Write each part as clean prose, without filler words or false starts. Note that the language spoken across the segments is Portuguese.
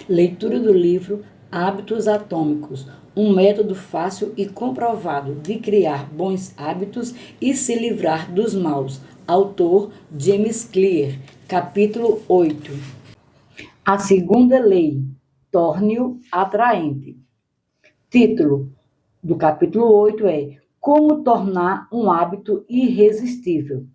Leitura do livro Hábitos Atômicos, um método fácil e comprovado de criar bons hábitos e se livrar dos maus. Autor James Clear, capítulo 8. A segunda lei, torne-o atraente. Título do capítulo 8 é Como tornar um hábito irresistível.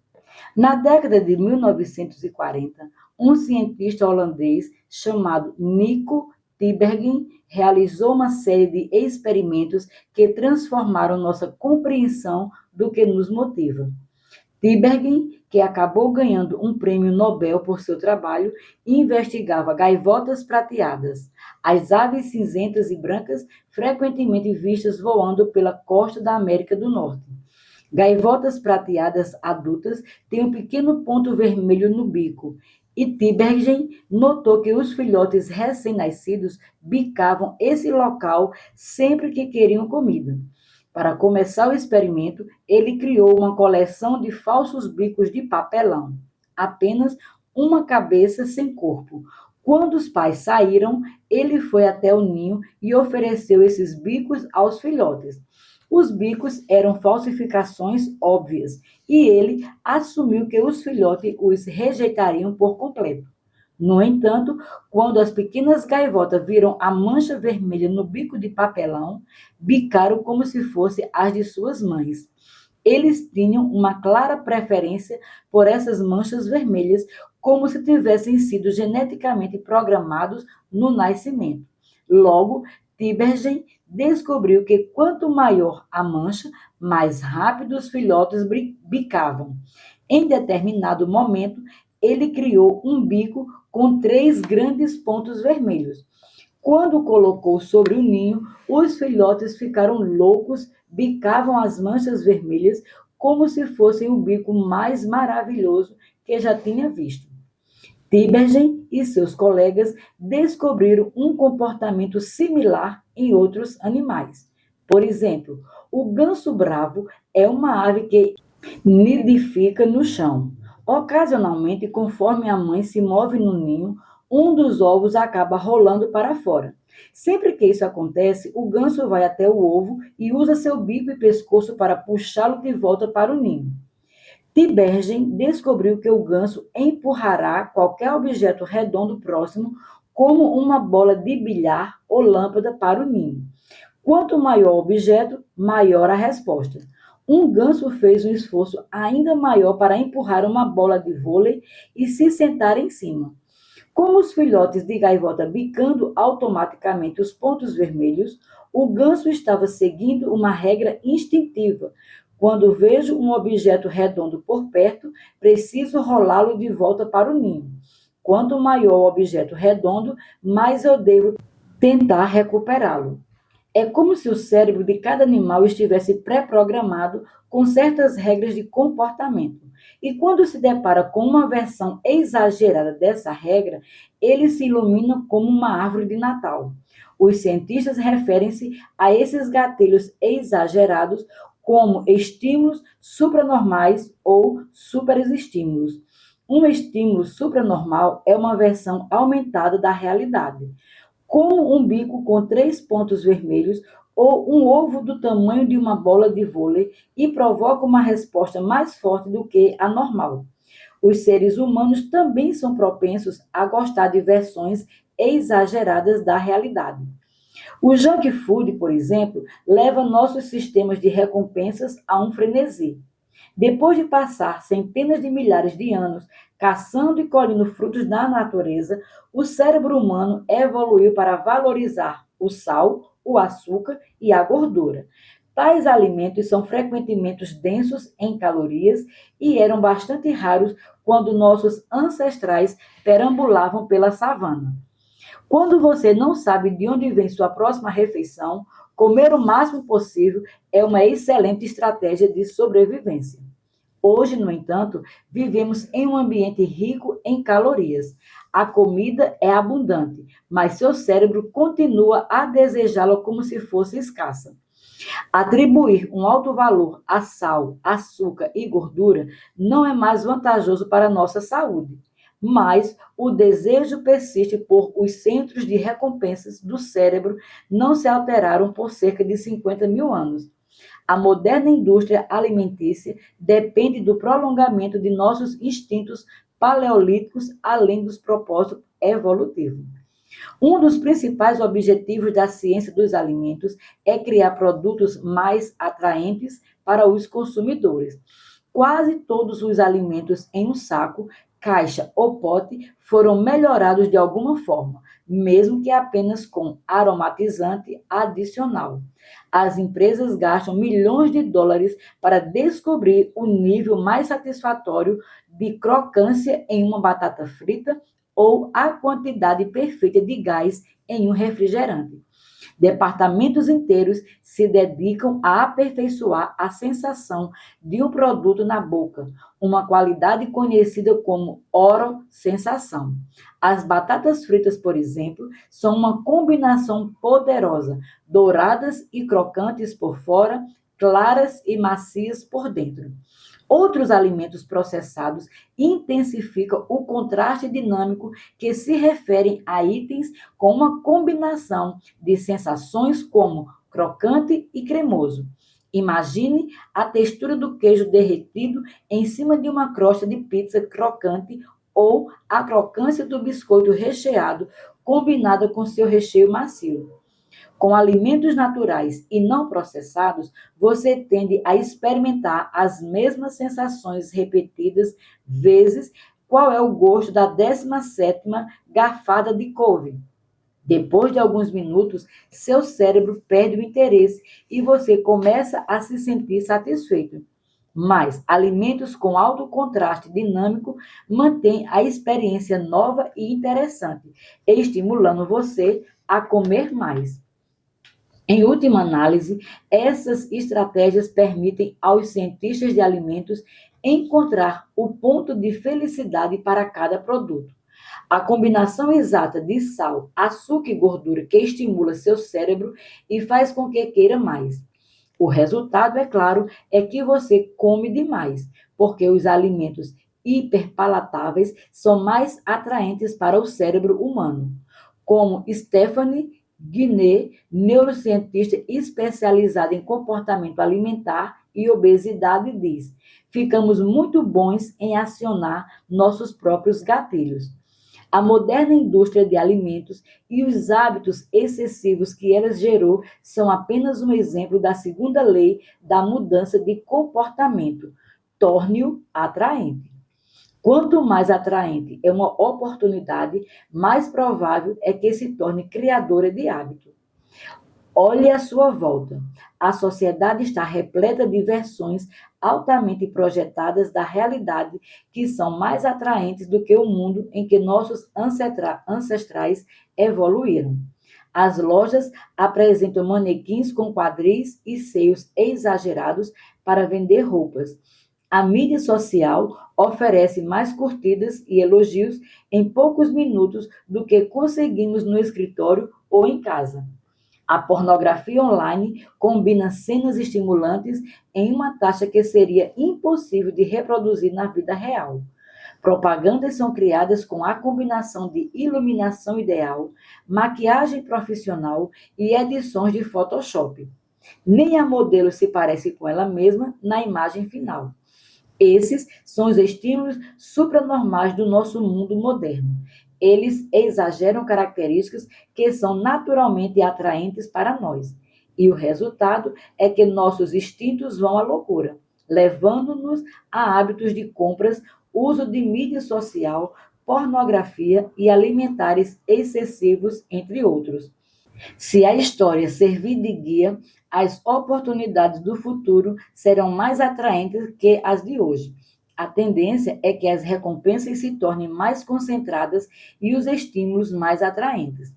Na década de 1940, um cientista holandês chamado Nico Tinbergen realizou uma série de experimentos que transformaram nossa compreensão do que nos motiva. Tinbergen, que acabou ganhando um prêmio Nobel por seu trabalho, investigava gaivotas prateadas, as aves cinzentas e brancas frequentemente vistas voando pela costa da América do Norte. Gaivotas prateadas adultas têm um pequeno ponto vermelho no bico, e Tinbergen notou que os filhotes recém-nascidos bicavam esse local sempre que queriam comida. Para começar o experimento, ele criou uma coleção de falsos bicos de papelão, apenas uma cabeça sem corpo. Quando os pais saíram, ele foi até o ninho e ofereceu esses bicos aos filhotes. Os bicos eram falsificações óbvias e ele assumiu que os filhotes os rejeitariam por completo. No entanto, quando as pequenas gaivotas viram a mancha vermelha no bico de papelão, bicaram como se fosse as de suas mães. Eles tinham uma clara preferência por essas manchas vermelhas, como se tivessem sido geneticamente programados no nascimento. Logo, Tinbergen descobriu que quanto maior a mancha, mais rápido os filhotes bicavam. Em determinado momento, ele criou um bico com 3 grandes pontos vermelhos. Quando o colocou sobre o ninho, os filhotes ficaram loucos, bicavam as manchas vermelhas como se fossem o bico mais maravilhoso que já tinha visto. Tinbergen e seus colegas descobriram um comportamento similar em outros animais. Por exemplo, o ganso bravo é uma ave que nidifica no chão. Ocasionalmente, conforme a mãe se move no ninho, um dos ovos acaba rolando para fora. Sempre que isso acontece, o ganso vai até o ovo e usa seu bico e pescoço para puxá-lo de volta para o ninho. Tinbergen descobriu que o ganso empurrará qualquer objeto redondo próximo, como uma bola de bilhar ou lâmpada, para o ninho. Quanto maior o objeto, maior a resposta. Um ganso fez um esforço ainda maior para empurrar uma bola de vôlei e se sentar em cima. Como os filhotes de gaivota bicando automaticamente os pontos vermelhos, o ganso estava seguindo uma regra instintiva. Quando vejo um objeto redondo por perto, preciso rolá-lo de volta para o ninho. Quanto maior o objeto redondo, mais eu devo tentar recuperá-lo. É como se o cérebro de cada animal estivesse pré-programado com certas regras de comportamento. E quando se depara com uma versão exagerada dessa regra, ele se ilumina como uma árvore de Natal. Os cientistas referem-se a esses gatilhos exagerados como estímulos supranormais ou superestímulos. Um estímulo supranormal é uma versão aumentada da realidade, como um bico com 3 pontos vermelhos ou um ovo do tamanho de uma bola de vôlei, e provoca uma resposta mais forte do que a normal. Os seres humanos também são propensos a gostar de versões exageradas da realidade. O junk food, por exemplo, leva nossos sistemas de recompensas a um frenesi. Depois de passar centenas de milhares de anos caçando e colhendo frutos da natureza, o cérebro humano evoluiu para valorizar o sal, o açúcar e a gordura. Tais alimentos são frequentemente densos em calorias e eram bastante raros quando nossos ancestrais perambulavam pela savana. Quando você não sabe de onde vem sua próxima refeição, comer o máximo possível é uma excelente estratégia de sobrevivência. Hoje, no entanto, vivemos em um ambiente rico em calorias. A comida é abundante, mas seu cérebro continua a desejá-la como se fosse escassa. Atribuir um alto valor a sal, açúcar e gordura não é mais vantajoso para a nossa saúde. mas o desejo persiste por os centros de recompensas do cérebro não se alteraram por cerca de 50 mil anos. A moderna indústria alimentícia depende do prolongamento de nossos instintos paleolíticos, além dos propósitos evolutivos. Um dos principais objetivos da ciência dos alimentos é criar produtos mais atraentes para os consumidores. Quase todos os alimentos em um saco, caixa ou pote foram melhorados de alguma forma, mesmo que apenas com aromatizante adicional. As empresas gastam milhões de dólares para descobrir o nível mais satisfatório de crocância em uma batata frita ou a quantidade perfeita de gás em um refrigerante. Departamentos inteiros se dedicam a aperfeiçoar a sensação de um produto na boca, uma qualidade conhecida como oro-sensação. As batatas fritas, por exemplo, são uma combinação poderosa, douradas e crocantes por fora, claras e macias por dentro. Outros alimentos processados intensificam o contraste dinâmico que se referem a itens com uma combinação de sensações como crocante e cremoso. Imagine a textura do queijo derretido em cima de uma crosta de pizza crocante ou a crocância do biscoito recheado combinada com seu recheio macio. Com alimentos naturais e não processados, você tende a experimentar as mesmas sensações repetidas vezes qual é o gosto da 17ª garfada de couve. Depois de alguns minutos, seu cérebro perde o interesse e você começa a se sentir satisfeito. Mas alimentos com alto contraste dinâmico mantêm a experiência nova e interessante, estimulando você a comer mais. Em última análise, essas estratégias permitem aos cientistas de alimentos encontrar o ponto de felicidade para cada produto. A combinação exata de sal, açúcar e gordura que estimula seu cérebro e faz com que queira mais. O resultado, é claro, é que você come demais, porque os alimentos hiperpalatáveis são mais atraentes para o cérebro humano. Como Stephanie Guiné, neurocientista especializada em comportamento alimentar e obesidade, diz: ficamos muito bons em acionar nossos próprios gatilhos. A moderna indústria de alimentos e os hábitos excessivos que ela gerou são apenas um exemplo da segunda lei da mudança de comportamento. Torne-o atraente. Quanto mais atraente é uma oportunidade, mais provável é que se torne criadora de hábito. Olhe à sua volta. A sociedade está repleta de versões altamente projetadas da realidade que são mais atraentes do que o mundo em que nossos ancestrais evoluíram. As lojas apresentam manequins com quadris e seios exagerados para vender roupas. A mídia social oferece mais curtidas e elogios em poucos minutos do que conseguimos no escritório ou em casa. A pornografia online combina cenas estimulantes em uma taxa que seria impossível de reproduzir na vida real. Propagandas são criadas com a combinação de iluminação ideal, maquiagem profissional e edições de Photoshop. Nem a modelo se parece com ela mesma na imagem final. Esses são os estímulos supranormais do nosso mundo moderno. Eles exageram características que são naturalmente atraentes para nós. E o resultado é que nossos instintos vão à loucura, levando-nos a hábitos de compras, uso de mídia social, pornografia e alimentares excessivos, entre outros. Se a história servir de guia, as oportunidades do futuro serão mais atraentes que as de hoje. A tendência é que as recompensas se tornem mais concentradas e os estímulos mais atraentes.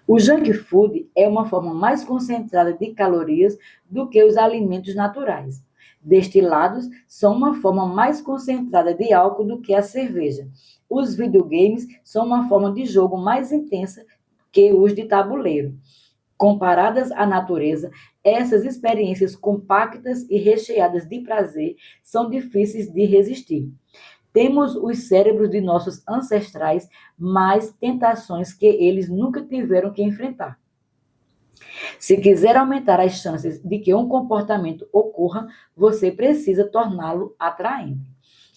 O junk food é uma forma mais concentrada de calorias do que os alimentos naturais. Destilados são uma forma mais concentrada de álcool do que a cerveja. Os videogames são uma forma de jogo mais intensa que os de tabuleiro. Comparadas à natureza, essas experiências compactas e recheadas de prazer são difíceis de resistir. Temos os cérebros de nossos ancestrais, mas tentações que eles nunca tiveram que enfrentar. Se quiser aumentar as chances de que um comportamento ocorra, você precisa torná-lo atraente.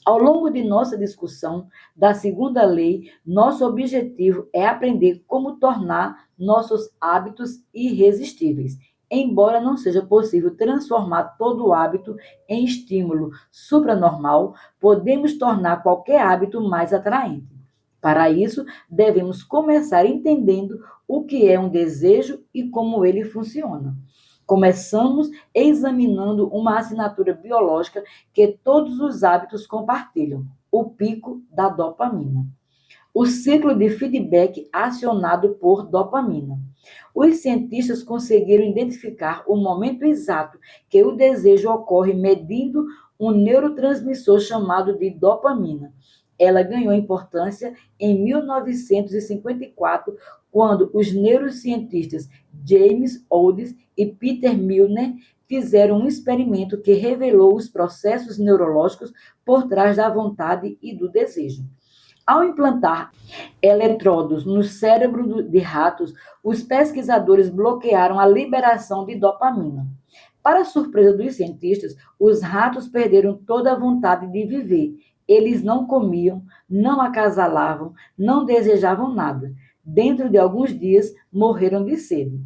Ao longo de nossa discussão da segunda lei, nosso objetivo é aprender como tornar nossos hábitos irresistíveis. Embora não seja possível transformar todo hábito em estímulo supranormal, podemos tornar qualquer hábito mais atraente. Para isso, devemos começar entendendo o que é um desejo e como ele funciona. Começamos examinando uma assinatura biológica que todos os hábitos compartilham: o pico da dopamina. O ciclo de feedback acionado por dopamina. Os cientistas conseguiram identificar o momento exato que o desejo ocorre medindo um neurotransmissor chamado de dopamina. Ela ganhou importância em 1954, quando os neurocientistas James Olds e Peter Milner fizeram um experimento que revelou os processos neurológicos por trás da vontade e do desejo. Ao implantar eletrodos no cérebro de ratos, os pesquisadores bloquearam a liberação de dopamina. Para a surpresa dos cientistas, os ratos perderam toda a vontade de viver. Eles não comiam, não acasalavam, não desejavam nada. Dentro de alguns dias, morreram de sede.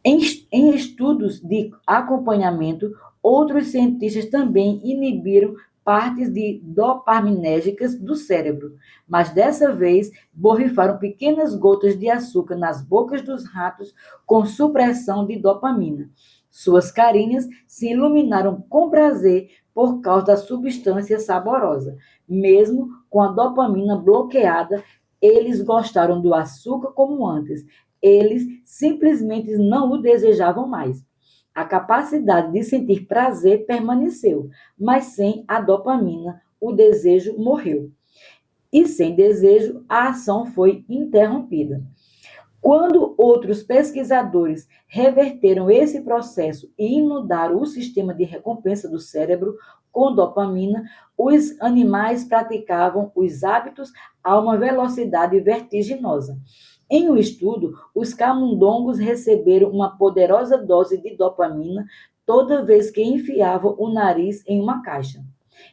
Em estudos de acompanhamento, outros cientistas também inibiram partes dopaminérgicas do cérebro, mas dessa vez borrifaram pequenas gotas de açúcar nas bocas dos ratos com supressão de dopamina. Suas carinhas se iluminaram com prazer por causa da substância saborosa. Mesmo com a dopamina bloqueada, eles gostaram do açúcar como antes. Eles simplesmente não o desejavam mais. A capacidade de sentir prazer permaneceu, mas sem a dopamina, o desejo morreu. E sem desejo, a ação foi interrompida. Quando outros pesquisadores reverteram esse processo e inundaram o sistema de recompensa do cérebro com dopamina, os animais praticavam os hábitos a uma velocidade vertiginosa. Em um estudo, os camundongos receberam uma poderosa dose de dopamina toda vez que enfiavam o nariz em uma caixa.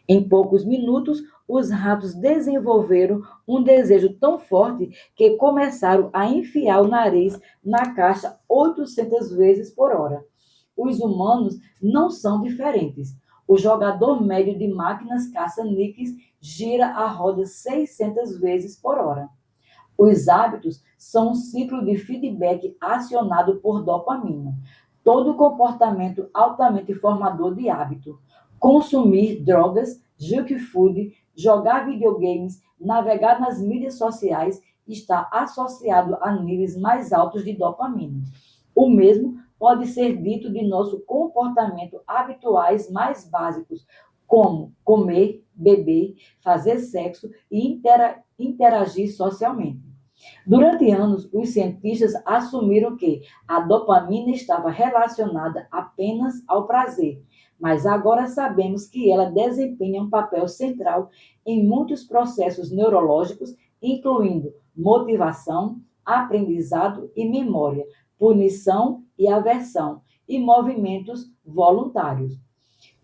Em poucos minutos, os ratos desenvolveram um desejo tão forte que começaram a enfiar o nariz na caixa 800 vezes por hora. Os humanos não são diferentes. O jogador médio de máquinas caça-níqueis gira a roda 600 vezes por hora. Os hábitos são um ciclo de feedback acionado por dopamina. Todo comportamento altamente formador de hábito. Consumir drogas, junk food, jogar videogames, navegar nas mídias sociais está associado a níveis mais altos de dopamina. O mesmo pode ser dito de nosso comportamento habituais mais básicos, como comer, beber, fazer sexo e interagir socialmente. Durante anos, os cientistas assumiram que a dopamina estava relacionada apenas ao prazer, mas agora sabemos que ela desempenha um papel central em muitos processos neurológicos, incluindo motivação, aprendizado e memória, punição e aversão, e movimentos voluntários.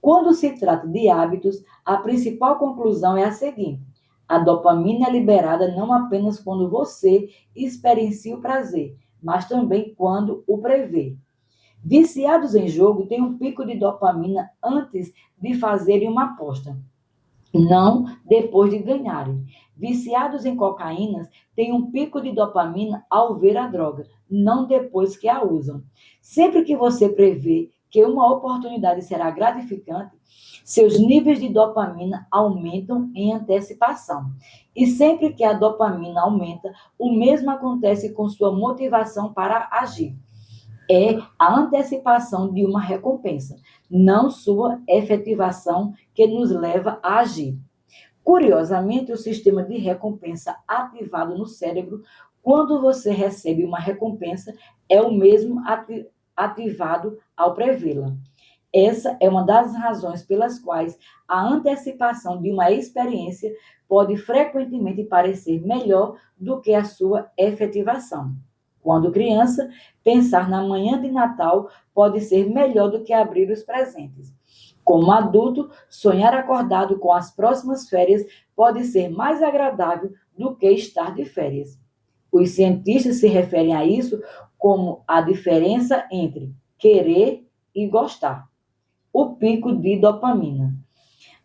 Quando se trata de hábitos, a principal conclusão é a seguinte: a dopamina é liberada não apenas quando você experiencia o prazer, mas também quando o prevê. Viciados em jogo têm um pico de dopamina antes de fazerem uma aposta, não depois de ganharem. Viciados em cocaína têm um pico de dopamina ao ver a droga, não depois que a usam. Sempre que você prevê que uma oportunidade será gratificante, seus níveis de dopamina aumentam em antecipação. E sempre que a dopamina aumenta, o mesmo acontece com sua motivação para agir. É a antecipação de uma recompensa, não sua efetivação, que nos leva a agir. Curiosamente, o sistema de recompensa ativado no cérebro quando você recebe uma recompensa é o mesmo ativado ao prevê-la. Essa é uma das razões pelas quais a antecipação de uma experiência pode frequentemente parecer melhor do que a sua efetivação. Quando criança, pensar na manhã de Natal pode ser melhor do que abrir os presentes. Como adulto, sonhar acordado com as próximas férias pode ser mais agradável do que estar de férias. Os cientistas se referem a isso como a diferença entre querer e gostar. O pico de dopamina.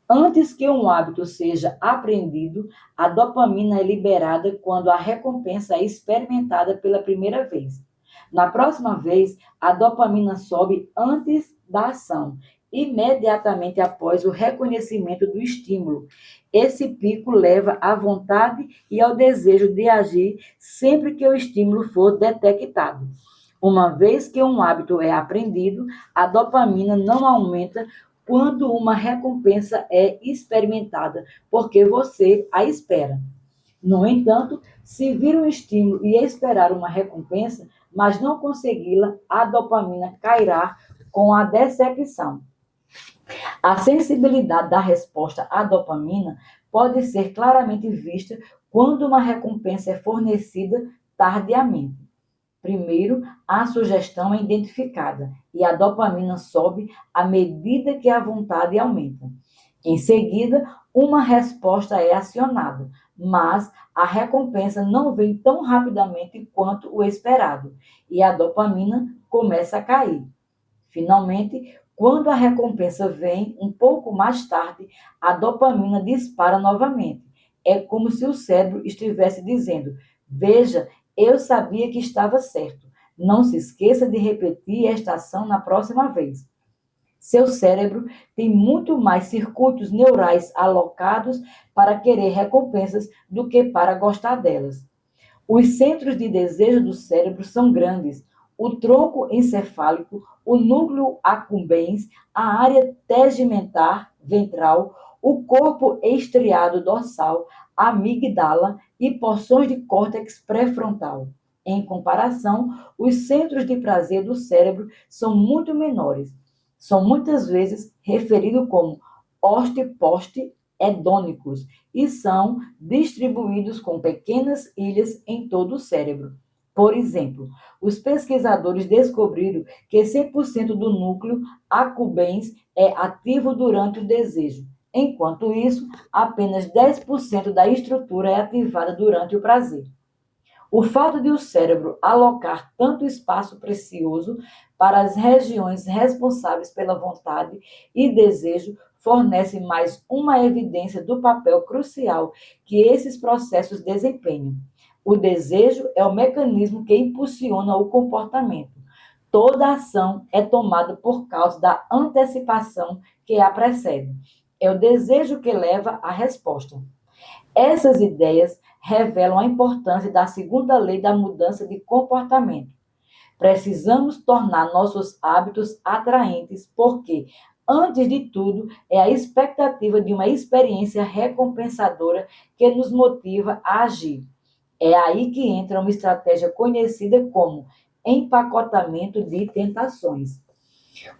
Antes que um hábito seja aprendido, a dopamina é liberada quando a recompensa é experimentada pela primeira vez. Na próxima vez, a dopamina sobe antes da ação, imediatamente após o reconhecimento do estímulo. Esse pico leva à vontade e ao desejo de agir sempre que o estímulo for detectado. Uma vez que um hábito é aprendido, a dopamina não aumenta quando uma recompensa é experimentada, porque você a espera. No entanto, se vir um estímulo e esperar uma recompensa, mas não consegui-la, a dopamina cairá com a decepção. A sensibilidade da resposta à dopamina pode ser claramente vista quando uma recompensa é fornecida tardiamente. Primeiro, a sugestão é identificada e a dopamina sobe à medida que a vontade aumenta. Em seguida, uma resposta é acionada, mas a recompensa não vem tão rapidamente quanto o esperado e a dopamina começa a cair. Finalmente, quando a recompensa vem um pouco mais tarde, a dopamina dispara novamente. É como se o cérebro estivesse dizendo: veja, eu sabia que estava certo. Não se esqueça de repetir esta ação na próxima vez. Seu cérebro tem muito mais circuitos neurais alocados para querer recompensas do que para gostar delas. Os centros de desejo do cérebro são grandes. O tronco encefálico, o núcleo accumbens, a área tegumentar ventral, o corpo estriado dorsal, a amígdala e porções de córtex pré-frontal. Em comparação, os centros de prazer do cérebro são muito menores. São muitas vezes referidos como poste-hedônicos e são distribuídos com pequenas ilhas em todo o cérebro. Por exemplo, os pesquisadores descobriram que 100% do núcleo accumbens é ativo durante o desejo. Enquanto isso, apenas 10% da estrutura é ativada durante o prazer. O fato de o cérebro alocar tanto espaço precioso para as regiões responsáveis pela vontade e desejo fornece mais uma evidência do papel crucial que esses processos desempenham. O desejo é o mecanismo que impulsiona o comportamento. Toda ação é tomada por causa da antecipação que a precede. É o desejo que leva à resposta. Essas ideias revelam a importância da segunda lei da mudança de comportamento. Precisamos tornar nossos hábitos atraentes, porque, antes de tudo, é a expectativa de uma experiência recompensadora que nos motiva a agir. É aí que entra uma estratégia conhecida como empacotamento de tentações.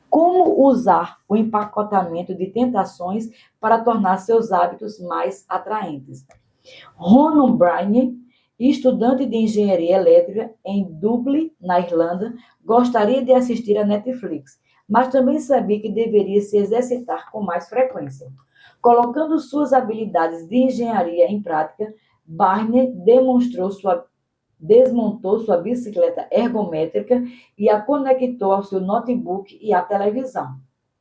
Como usar o empacotamento de tentações para tornar seus hábitos mais atraentes? Ronan Bryan, estudante de engenharia elétrica em Dublin, na Irlanda, gostaria de assistir à Netflix, mas também sabia que deveria se exercitar com mais frequência. Colocando suas habilidades de engenharia em prática, Barney desmontou sua bicicleta ergométrica e a conectou ao seu notebook e à televisão.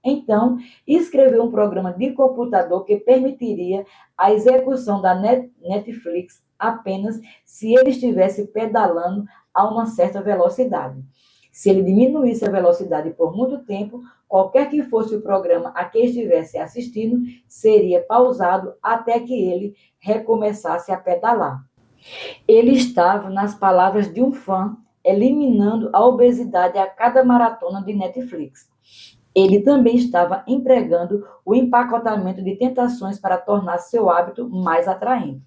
Então, escreveu um programa de computador que permitiria a execução da Netflix apenas se ele estivesse pedalando a uma certa velocidade. Se ele diminuísse a velocidade por muito tempo, qualquer que fosse o programa a que estivesse assistindo, seria pausado até que ele recomeçasse a pedalar. Ele estava, nas palavras de um fã, eliminando a obesidade a cada maratona de Netflix. Ele também estava empregando o empacotamento de tentações para tornar seu hábito mais atraente.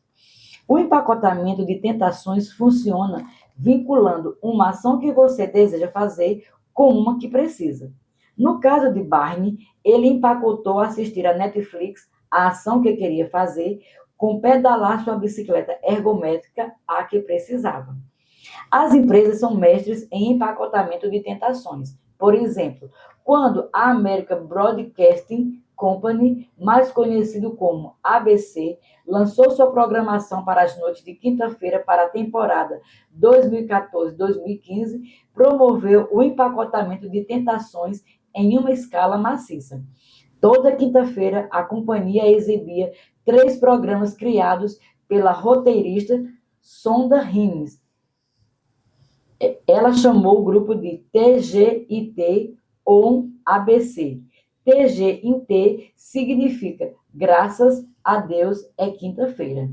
O empacotamento de tentações funciona vinculando uma ação que você deseja fazer com uma que precisa. No caso de Barney, ele empacotou assistir a Netflix, a ação que queria fazer, com pedalar sua bicicleta ergométrica, a que precisava. As empresas são mestres em empacotamento de tentações. Por exemplo, quando a American Broadcasting Company, mais conhecido como ABC, lançou sua programação para as noites de quinta-feira para a temporada 2014-2015, promoveu o empacotamento de tentações em uma escala maciça. Toda quinta-feira, a companhia exibia 3 programas criados pela roteirista Sonda Rhimes. Ela chamou o grupo de TGIT ou ABC. TGIT significa Graças a Deus é quinta-feira.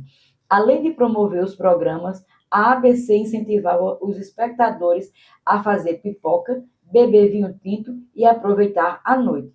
Além de promover os programas, a ABC incentivava os espectadores a fazer pipoca, beber vinho tinto e aproveitar a noite.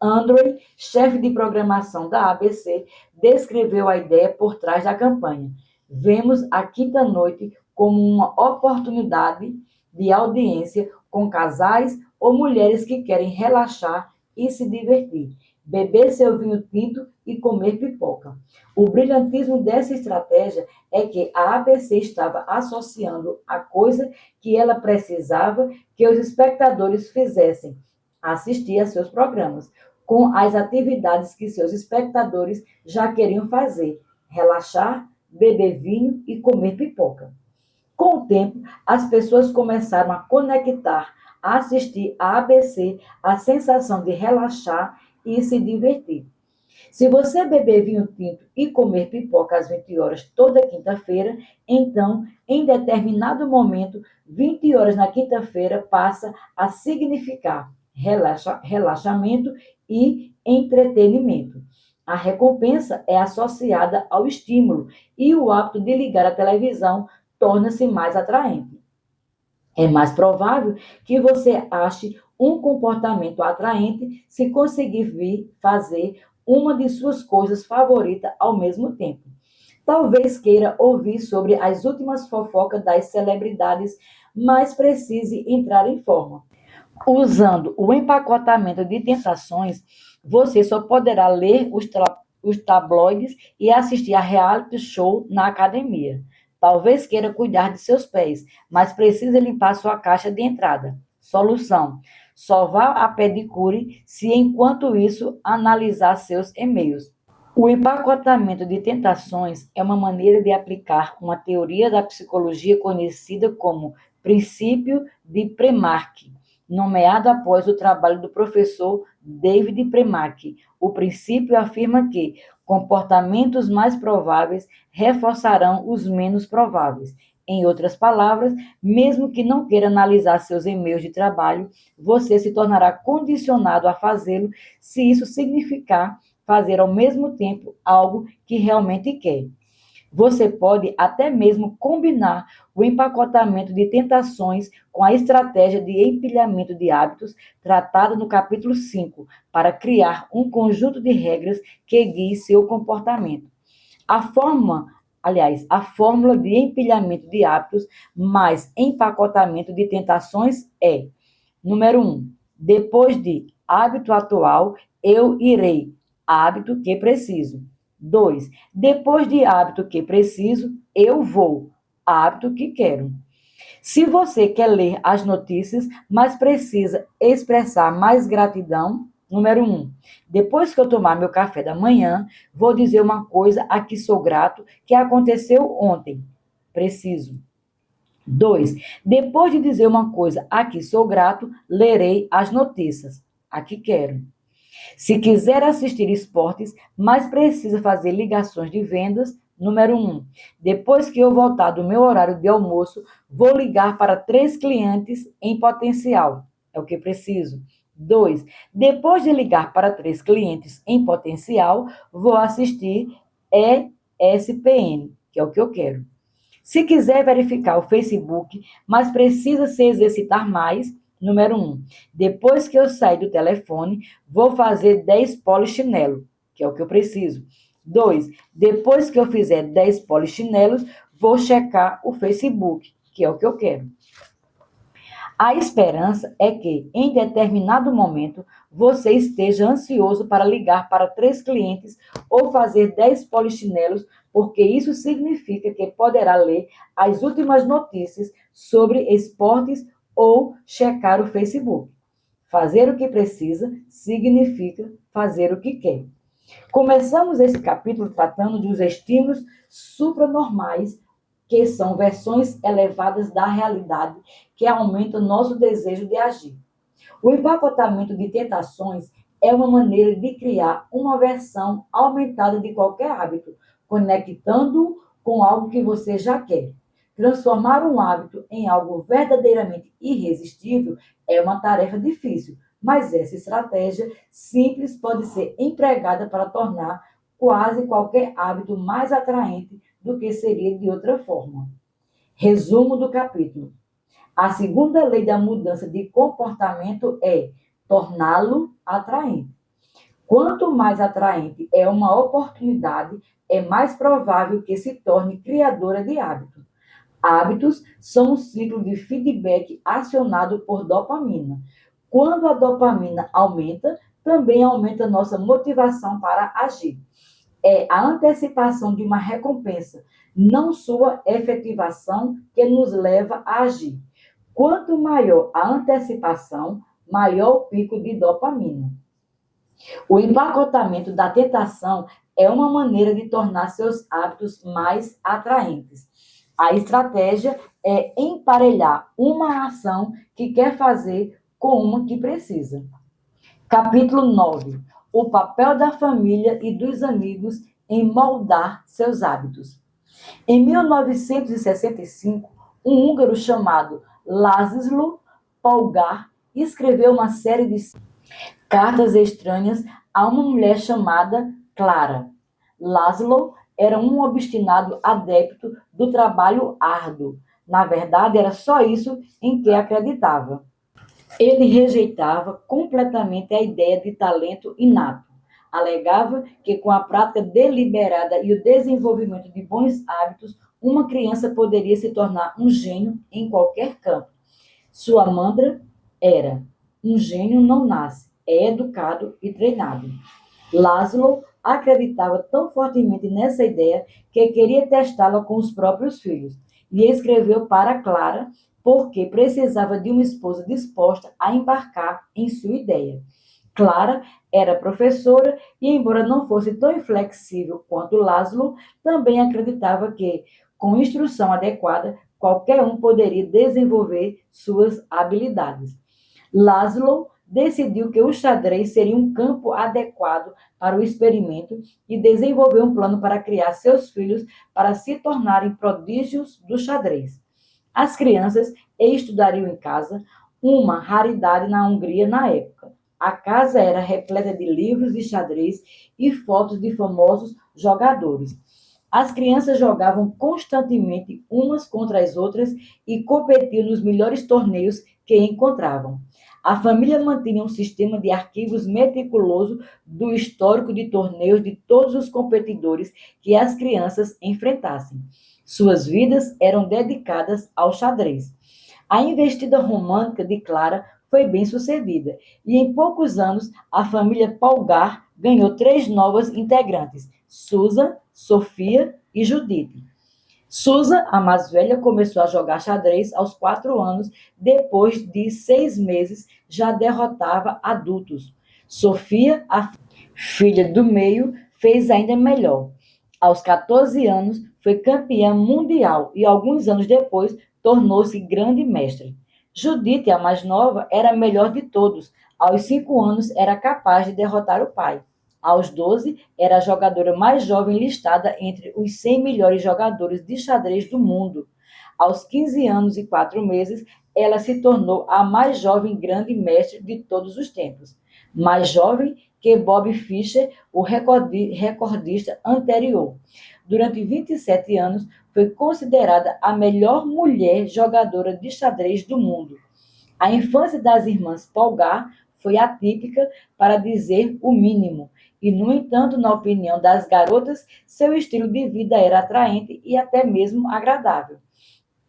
Andrew, chefe de programação da ABC, descreveu a ideia por trás da campanha. Vemos a quinta-noite como uma oportunidade de audiência com casais ou mulheres que querem relaxar e se divertir, beber seu vinho tinto e comer pipoca. O brilhantismo dessa estratégia é que a ABC estava associando a coisa que ela precisava que os espectadores fizessem, assistir a seus programas, com as atividades que seus espectadores já queriam fazer: relaxar, beber vinho e comer pipoca. Com o tempo, as pessoas começaram a conectar, a assistir a ABC, a sensação de relaxar e se divertir. Se você beber vinho tinto e comer pipoca às 20 horas toda quinta-feira, então, em determinado momento, 20 horas na quinta-feira passa a significar relaxamento e entretenimento. A recompensa é associada ao estímulo e o hábito de ligar a televisão torna-se mais atraente. É mais provável que você ache um comportamento atraente se conseguir vir fazer uma de suas coisas favoritas ao mesmo tempo. Talvez queira ouvir sobre as últimas fofocas das celebridades, mas precise entrar em forma. Usando o empacotamento de tentações, você só poderá ler os tabloides e assistir a reality show na academia. Talvez queira cuidar de seus pés, mas precisa limpar sua caixa de entrada. Solução: só vá a pedicure se enquanto isso analisar seus e-mails. O empacotamento de tentações é uma maneira de aplicar uma teoria da psicologia conhecida como princípio de Premack, nomeado após o trabalho do professor David Premack. O princípio afirma que comportamentos mais prováveis reforçarão os menos prováveis. Em outras palavras, mesmo que não queira analisar seus e-mails de trabalho, você se tornará condicionado a fazê-lo se isso significar fazer ao mesmo tempo algo que realmente quer. Você pode até mesmo combinar o empacotamento de tentações com a estratégia de empilhamento de hábitos tratada no capítulo 5, para criar um conjunto de regras que guie seu comportamento. A fórmula de empilhamento de hábitos mais empacotamento de tentações é: número 1, depois de hábito atual, eu irei, hábito que preciso. 2, depois de hábito que preciso, eu vou, hábito que quero. Se você quer ler as notícias, mas precisa expressar mais gratidão, número 1, depois que eu tomar meu café da manhã, vou dizer uma coisa a que sou grato que aconteceu ontem. Preciso. 2, depois de dizer uma coisa a que sou grato, lerei as notícias. A que quero. Se quiser assistir esportes, mas precisa fazer ligações de vendas, número 1. Depois que eu voltar do meu horário de almoço, vou ligar para 3 clientes em potencial. É o que preciso. 2. Depois de ligar para 3 clientes em potencial, vou assistir ESPN, que é o que eu quero. Se quiser verificar o Facebook, mas precisa se exercitar mais, número 1. Depois que eu sair do telefone, vou fazer 10 polichinelo, que é o que eu preciso. 2. Depois que eu fizer 10 polichinelos, vou checar o Facebook, que é o que eu quero. A esperança é que, em determinado momento, você esteja ansioso para ligar para 3 clientes ou fazer 10 polichinelos, porque isso significa que poderá ler as últimas notícias sobre esportes ou checar o Facebook. Fazer o que precisa significa fazer o que quer. Começamos esse capítulo tratando dos estímulos supranormais, que são versões elevadas da realidade que aumentam nosso desejo de agir. O empacotamento de tentações é uma maneira de criar uma versão aumentada de qualquer hábito, conectando-o com algo que você já quer. Transformar um hábito em algo verdadeiramente irresistível é uma tarefa difícil, mas essa estratégia simples pode ser empregada para tornar quase qualquer hábito mais atraente do que seria de outra forma. Resumo do capítulo. A segunda lei da mudança de comportamento é torná-lo atraente. Quanto mais atraente é uma oportunidade, é mais provável que se torne criadora de hábito. Hábitos são um ciclo de feedback acionado por dopamina. Quando a dopamina aumenta, também aumenta nossa motivação para agir. É a antecipação de uma recompensa, não sua efetivação, que nos leva a agir. Quanto maior a antecipação, maior o pico de dopamina. O empacotamento da tentação é uma maneira de tornar seus hábitos mais atraentes. A estratégia é emparelhar uma ação que quer fazer com uma que precisa. Capítulo 9. O papel da família e dos amigos em moldar seus hábitos. Em 1965, um húngaro chamado Laszlo Polgár escreveu uma série de cartas estranhas a uma mulher chamada Clara. Laszlo era um obstinado adepto do trabalho árduo. Na verdade, era só isso em que acreditava. Ele rejeitava completamente a ideia de talento inato. Alegava que, com a prática deliberada e o desenvolvimento de bons hábitos, uma criança poderia se tornar um gênio em qualquer campo. Sua mantra era: um gênio não nasce, é educado e treinado. Laszlo acreditava tão fortemente nessa ideia que queria testá-la com os próprios filhos e escreveu para Clara porque precisava de uma esposa disposta a embarcar em sua ideia. Clara era professora e, embora não fosse tão inflexível quanto Laszlo, também acreditava que, com instrução adequada, qualquer um poderia desenvolver suas habilidades. Laszlo decidiu que o xadrez seria um campo adequado para o experimento e desenvolveu um plano para criar seus filhos para se tornarem prodígios do xadrez. As crianças estudariam em casa, uma raridade na Hungria na época. A casa era repleta de livros de xadrez e fotos de famosos jogadores. As crianças jogavam constantemente umas contra as outras e competiam nos melhores torneios que encontravam. A família mantinha um sistema de arquivos meticuloso do histórico de torneios de todos os competidores que as crianças enfrentassem. Suas vidas eram dedicadas ao xadrez. A investida romântica de Clara foi bem sucedida e, em poucos anos, a família Polgár ganhou 3 novas integrantes: Susan, Sofia e Judith. Susan, a mais velha, começou a jogar xadrez aos 4 anos. Depois de 6 meses, já derrotava adultos. Sofia, a filha do meio, fez ainda melhor. Aos 14 anos, foi campeã mundial e, alguns anos depois, tornou-se grande mestre. Judith, a mais nova, era a melhor de todos. Aos 5 anos, era capaz de derrotar o pai. Aos 12, era a jogadora mais jovem listada entre os 100 melhores jogadores de xadrez do mundo. Aos 15 anos e 4 meses, ela se tornou a mais jovem grande mestre de todos os tempos. Mais jovem que Bob Fischer, o recordista anterior. Durante 27 anos, foi considerada a melhor mulher jogadora de xadrez do mundo. A infância das irmãs Polgár foi atípica, para dizer o mínimo, e, no entanto, na opinião das garotas, seu estilo de vida era atraente e até mesmo agradável.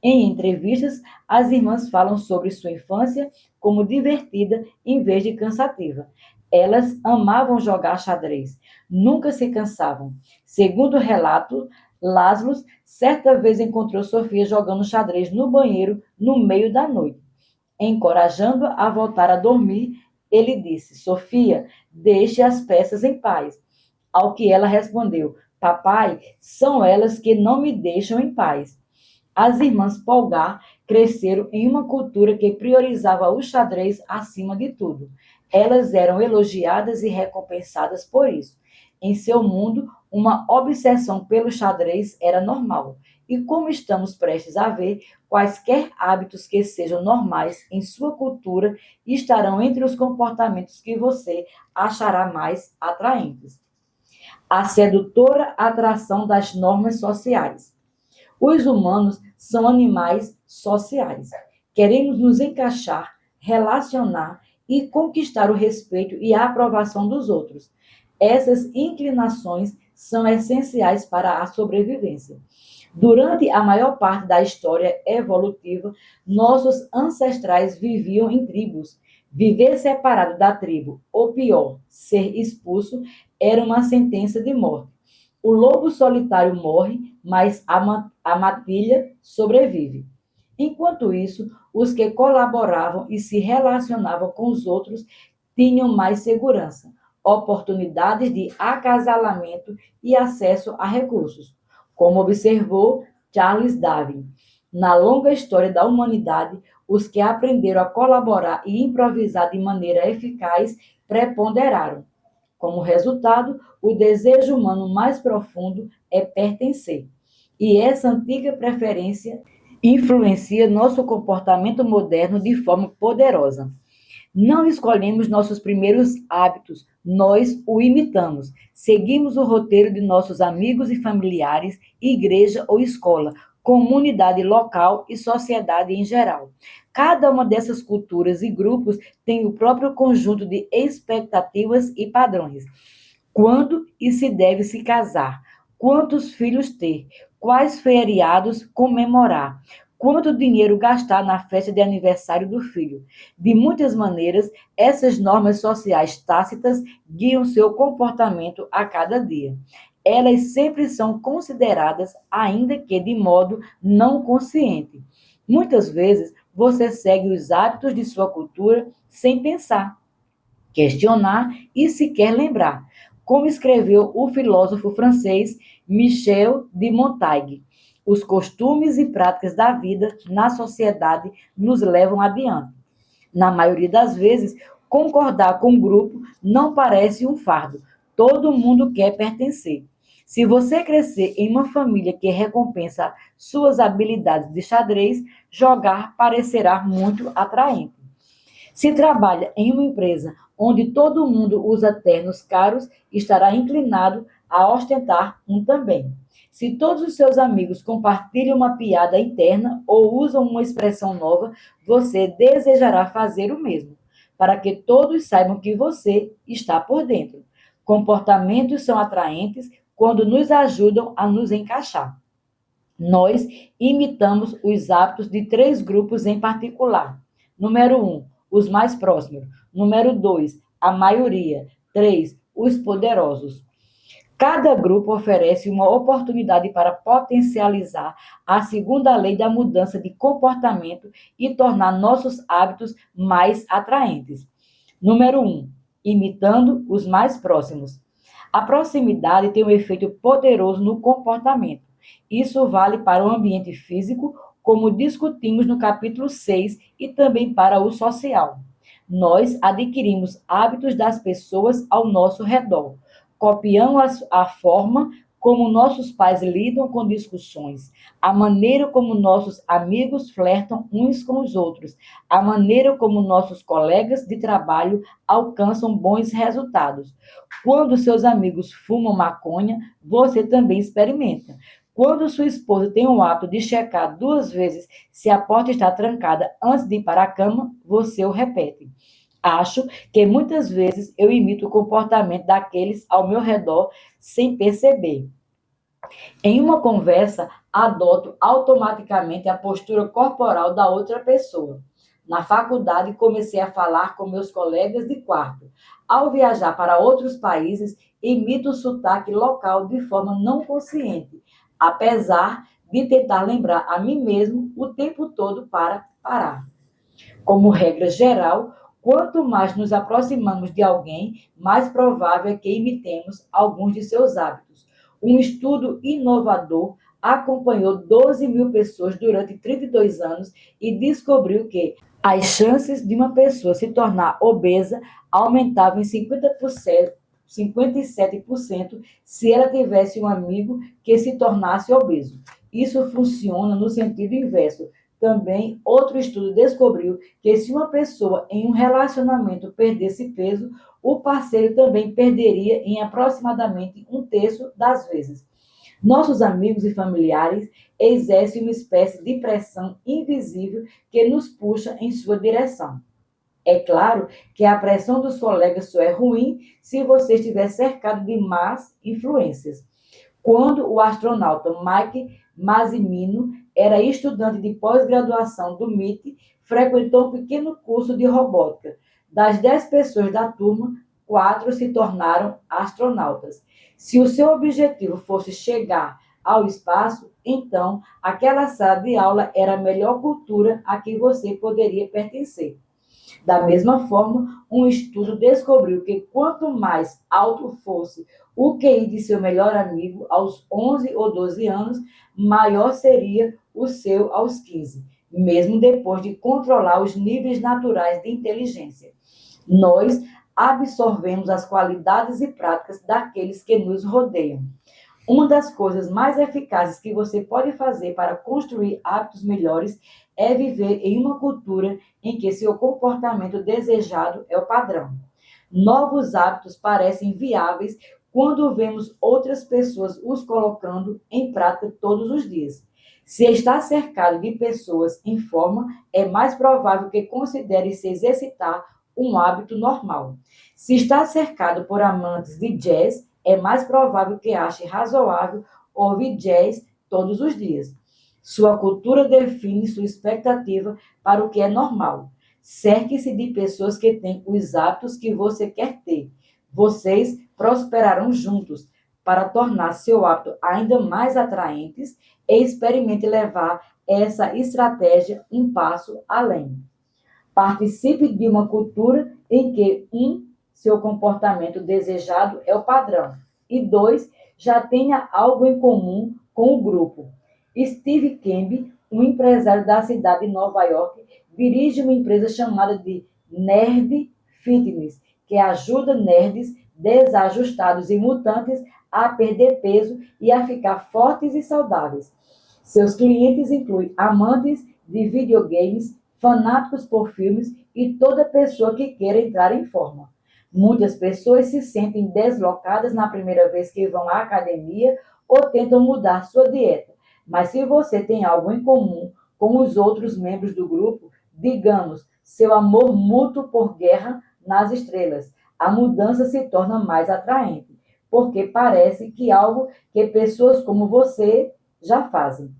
Em entrevistas, as irmãs falam sobre sua infância como divertida em vez de cansativa. Elas amavam jogar xadrez, nunca se cansavam. Segundo o relato, Laszlo certa vez encontrou Sofia jogando xadrez no banheiro no meio da noite. Encorajando-a a voltar a dormir, ele disse: Sofia, deixe as peças em paz. Ao que ela respondeu: Papai, são elas que não me deixam em paz. As irmãs Polgar cresceram em uma cultura que priorizava o xadrez acima de tudo. Elas eram elogiadas e recompensadas por isso. Em seu mundo, uma obsessão pelo xadrez era normal. E como estamos prestes a ver, quaisquer hábitos que sejam normais em sua cultura estarão entre os comportamentos que você achará mais atraentes. A sedutora atração das normas sociais. Os humanos são animais sociais. Queremos nos encaixar, relacionar e conquistar o respeito e a aprovação dos outros. Essas inclinações são essenciais para a sobrevivência. Durante a maior parte da história evolutiva, nossos ancestrais viviam em tribos. Viver separado da tribo, ou pior, ser expulso, era uma sentença de morte. O lobo solitário morre, mas a matilha sobrevive. Enquanto isso, os que colaboravam e se relacionavam com os outros tinham mais segurança, oportunidades de acasalamento e acesso a recursos, como observou Charles Darwin. Na longa história da humanidade, os que aprenderam a colaborar e improvisar de maneira eficaz preponderaram. Como resultado, o desejo humano mais profundo é pertencer. E essa antiga preferência influencia nosso comportamento moderno de forma poderosa. Não escolhemos nossos primeiros hábitos, nós o imitamos. Seguimos o roteiro de nossos amigos e familiares, igreja ou escola, comunidade local e sociedade em geral. Cada uma dessas culturas e grupos tem o próprio conjunto de expectativas e padrões. Quando e se deve se casar? Quantos filhos ter? Quais feriados comemorar? Quanto dinheiro gastar na festa de aniversário do filho? De muitas maneiras, essas normas sociais tácitas guiam seu comportamento a cada dia. Elas sempre são consideradas, ainda que de modo não consciente. Muitas vezes, você segue os hábitos de sua cultura sem pensar, questionar e sequer lembrar, como escreveu o filósofo francês Michel de Montaigne. Os costumes e práticas da vida na sociedade nos levam adiante. Na maioria das vezes, concordar com o grupo não parece um fardo. Todo mundo quer pertencer. Se você crescer em uma família que recompensa suas habilidades de xadrez, jogar parecerá muito atraente. Se trabalha em uma empresa onde todo mundo usa ternos caros, estará inclinado a ostentar um também. Se todos os seus amigos compartilham uma piada interna ou usam uma expressão nova, você desejará fazer o mesmo, para que todos saibam que você está por dentro. Comportamentos são atraentes quando nos ajudam a nos encaixar. Nós imitamos os hábitos de três grupos em particular. Número 1, os mais próximos. Número 2, a maioria. 3, os poderosos. Cada grupo oferece uma oportunidade para potencializar a segunda lei da mudança de comportamento e tornar nossos hábitos mais atraentes. Número 1, imitando os mais próximos. A proximidade tem um efeito poderoso no comportamento. Isso vale para o ambiente físico, como discutimos no capítulo 6, e também para o social. Nós adquirimos hábitos das pessoas ao nosso redor. Copiamos a forma como nossos pais lidam com discussões, a maneira como nossos amigos flertam uns com os outros, a maneira como nossos colegas de trabalho alcançam bons resultados. Quando seus amigos fumam maconha, você também experimenta. Quando sua esposa tem o hábito de checar 2 vezes se a porta está trancada antes de ir para a cama, você o repete. Acho que muitas vezes eu imito o comportamento daqueles ao meu redor sem perceber. Em uma conversa, adoto automaticamente a postura corporal da outra pessoa. Na faculdade, comecei a falar com meus colegas de quarto. Ao viajar para outros países, imito o sotaque local de forma não consciente, apesar de tentar lembrar a mim mesmo o tempo todo para parar. Como regra geral, quanto mais nos aproximamos de alguém, mais provável é que imitemos alguns de seus hábitos. Um estudo inovador acompanhou 12 mil pessoas durante 32 anos e descobriu que as chances de uma pessoa se tornar obesa aumentavam em 50%, 57% se ela tivesse um amigo que se tornasse obeso. Isso funciona no sentido inverso. Também, outro estudo descobriu que se uma pessoa em um relacionamento perdesse peso, o parceiro também perderia em aproximadamente um terço das vezes. Nossos amigos e familiares exercem uma espécie de pressão invisível que nos puxa em sua direção. É claro que a pressão dos colegas só é ruim se você estiver cercado de más influências. Quando o astronauta Mike Massimino era estudante de pós-graduação do MIT, frequentou um pequeno curso de robótica. Das 10 pessoas da turma, 4 se tornaram astronautas. Se o seu objetivo fosse chegar ao espaço, então aquela sala de aula era a melhor cultura a que você poderia pertencer. Da mesma forma, um estudo descobriu que quanto mais alto fosse o QI de seu melhor amigo aos 11 ou 12 anos, maior seria o seu aos 15, mesmo depois de controlar os níveis naturais de inteligência. Nós absorvemos as qualidades e práticas daqueles que nos rodeiam. Uma das coisas mais eficazes que você pode fazer para construir hábitos melhores é viver em uma cultura em que seu comportamento desejado é o padrão. Novos hábitos parecem viáveis quando vemos outras pessoas os colocando em prática todos os dias. Se está cercado de pessoas em forma, é mais provável que considere se exercitar um hábito normal. Se está cercado por amantes de jazz, é mais provável que ache razoável ouvir jazz todos os dias. Sua cultura define sua expectativa para o que é normal. Cerque-se de pessoas que têm os hábitos que você quer ter. Vocês prosperarão juntos para tornar seu hábito ainda mais atraentes e experimente levar essa estratégia um passo além. Participe de uma cultura em que, seu comportamento desejado é o padrão, e 2, já tenha algo em comum com o grupo. Steve Kemp, um empresário da cidade de Nova York, dirige uma empresa chamada de Nerd Fitness, que ajuda nerds desajustados e mutantes a perder peso e a ficar fortes e saudáveis. Seus clientes incluem amantes de videogames, fanáticos por filmes e toda pessoa que queira entrar em forma. Muitas pessoas se sentem deslocadas na primeira vez que vão à academia ou tentam mudar sua dieta. Mas se você tem algo em comum com os outros membros do grupo, digamos, seu amor mútuo por Guerra nas Estrelas, a mudança se torna mais atraente, porque parece que algo que pessoas como você já fazem.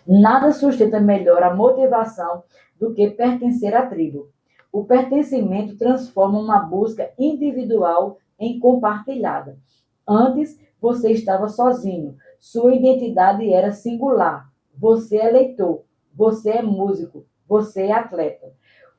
Nada sustenta melhor a motivação do que pertencer à tribo. O pertencimento transforma uma busca individual em compartilhada. Antes, você estava sozinho. Sua identidade era singular. Você é leitor, você é músico, você é atleta.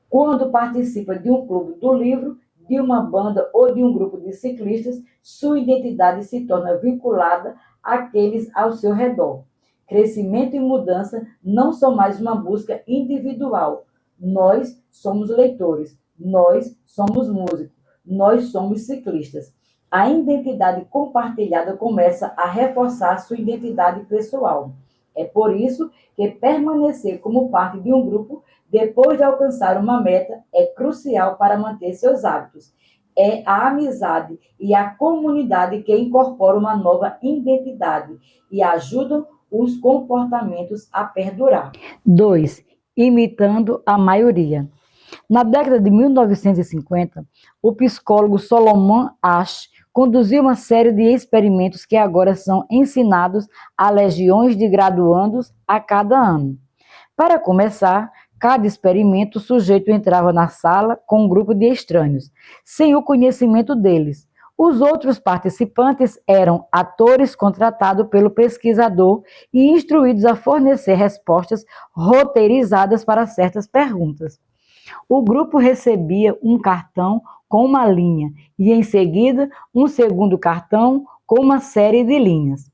Quando participa de um clube do livro, de uma banda ou de um grupo de ciclistas, sua identidade se torna vinculada àqueles ao seu redor. Crescimento e mudança não são mais uma busca individual. Nós somos leitores, nós somos músicos, nós somos ciclistas. A identidade compartilhada começa a reforçar sua identidade pessoal. É por isso que permanecer como parte de um grupo depois de alcançar uma meta é crucial para manter seus hábitos. É a amizade e a comunidade que incorporam uma nova identidade e ajudam os comportamentos a perdurar. 2. Imitando a maioria. Na década de 1950, o psicólogo Solomon Asch conduziu uma série de experimentos que agora são ensinados a legiões de graduandos a cada ano. Para começar, cada experimento, o sujeito entrava na sala com um grupo de estranhos, sem o conhecimento deles. Os outros participantes eram atores contratados pelo pesquisador e instruídos a fornecer respostas roteirizadas para certas perguntas. O grupo recebia um cartão com uma linha e, em seguida, um segundo cartão com uma série de linhas.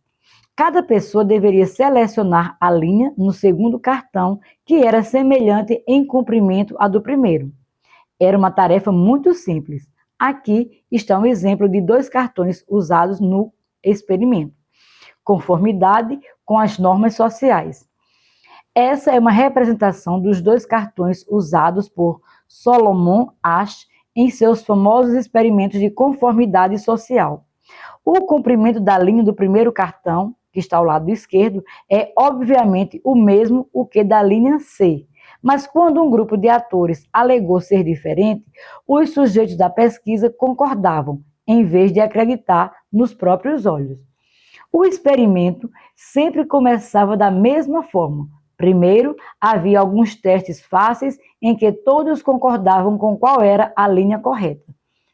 Cada pessoa deveria selecionar a linha no segundo cartão, que era semelhante em comprimento à do primeiro. Era uma tarefa muito simples. Aqui está um exemplo de 2 cartões usados no experimento. Conformidade com as normas sociais. Essa é uma representação dos 2 cartões usados por Solomon Asch em seus famosos experimentos de conformidade social. O comprimento da linha do primeiro cartão, que está ao lado esquerdo, é obviamente o mesmo o que da linha C. Mas quando um grupo de atores alegou ser diferente, os sujeitos da pesquisa concordavam, em vez de acreditar nos próprios olhos. O experimento sempre começava da mesma forma. Primeiro, havia alguns testes fáceis em que todos concordavam com qual era a linha correta.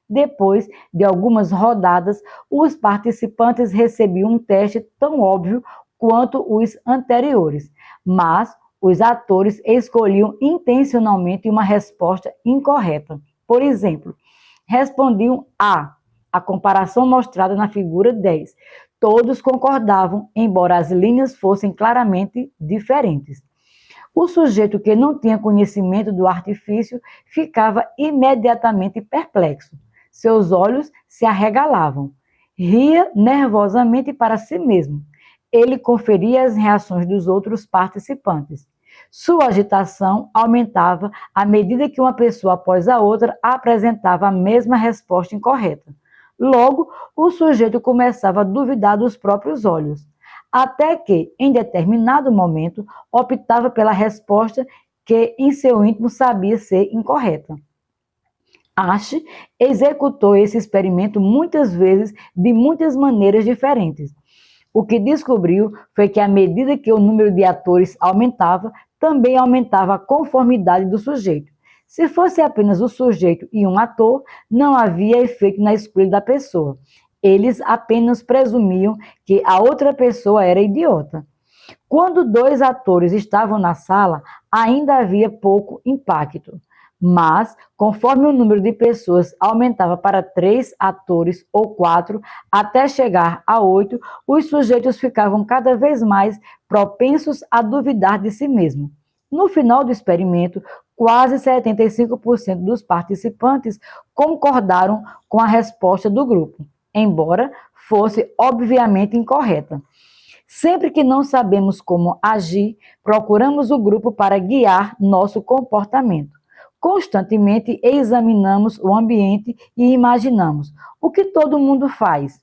Depois de algumas rodadas, os participantes recebiam um teste tão óbvio quanto os anteriores, mas os atores escolhiam intencionalmente uma resposta incorreta. Por exemplo, respondiam a comparação mostrada na figura 10. Todos concordavam, embora as linhas fossem claramente diferentes. O sujeito que não tinha conhecimento do artifício ficava imediatamente perplexo. Seus olhos se arregalavam. Ria nervosamente para si mesmo. Ele conferia as reações dos outros participantes. Sua agitação aumentava à medida que uma pessoa após a outra apresentava a mesma resposta incorreta. Logo, o sujeito começava a duvidar dos próprios olhos, até que, em determinado momento, optava pela resposta que em seu íntimo sabia ser incorreta. Asch executou esse experimento muitas vezes de muitas maneiras diferentes. O que descobriu foi que, à medida que o número de atores aumentava, também aumentava a conformidade do sujeito. Se fosse apenas o sujeito e um ator, não havia efeito na escolha da pessoa. Eles apenas presumiam que a outra pessoa era idiota. Quando 2 atores estavam na sala, ainda havia pouco impacto. Mas, conforme o número de pessoas aumentava para 3 atores ou 4, até chegar a 8, os sujeitos ficavam cada vez mais propensos a duvidar de si mesmo. No final do experimento, quase 75% dos participantes concordaram com a resposta do grupo, embora fosse obviamente incorreta. Sempre que não sabemos como agir, procuramos o grupo para guiar nosso comportamento. Constantemente examinamos o ambiente e imaginamos o que todo mundo faz.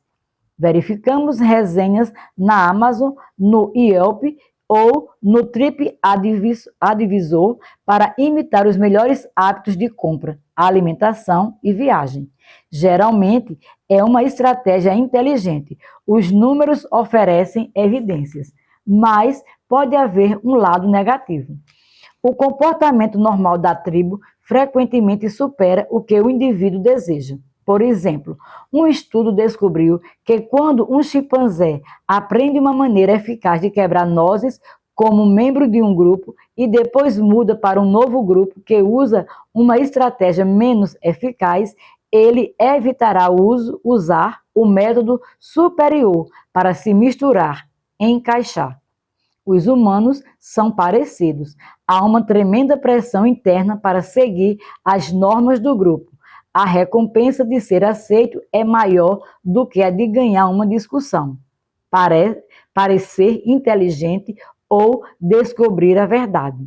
Verificamos resenhas na Amazon, no Yelp ou no TripAdvisor para imitar os melhores hábitos de compra, alimentação e viagem. Geralmente, é uma estratégia inteligente. Os números oferecem evidências, mas pode haver um lado negativo. O comportamento normal da tribo frequentemente supera o que o indivíduo deseja. Por exemplo, um estudo descobriu que quando um chimpanzé aprende uma maneira eficaz de quebrar nozes como membro de um grupo e depois muda para um novo grupo que usa uma estratégia menos eficaz, ele evitará usar o método superior para se misturar, encaixar. Os humanos são parecidos. Há uma tremenda pressão interna para seguir as normas do grupo. A recompensa de ser aceito é maior do que a de ganhar uma discussão, parecer inteligente ou descobrir a verdade.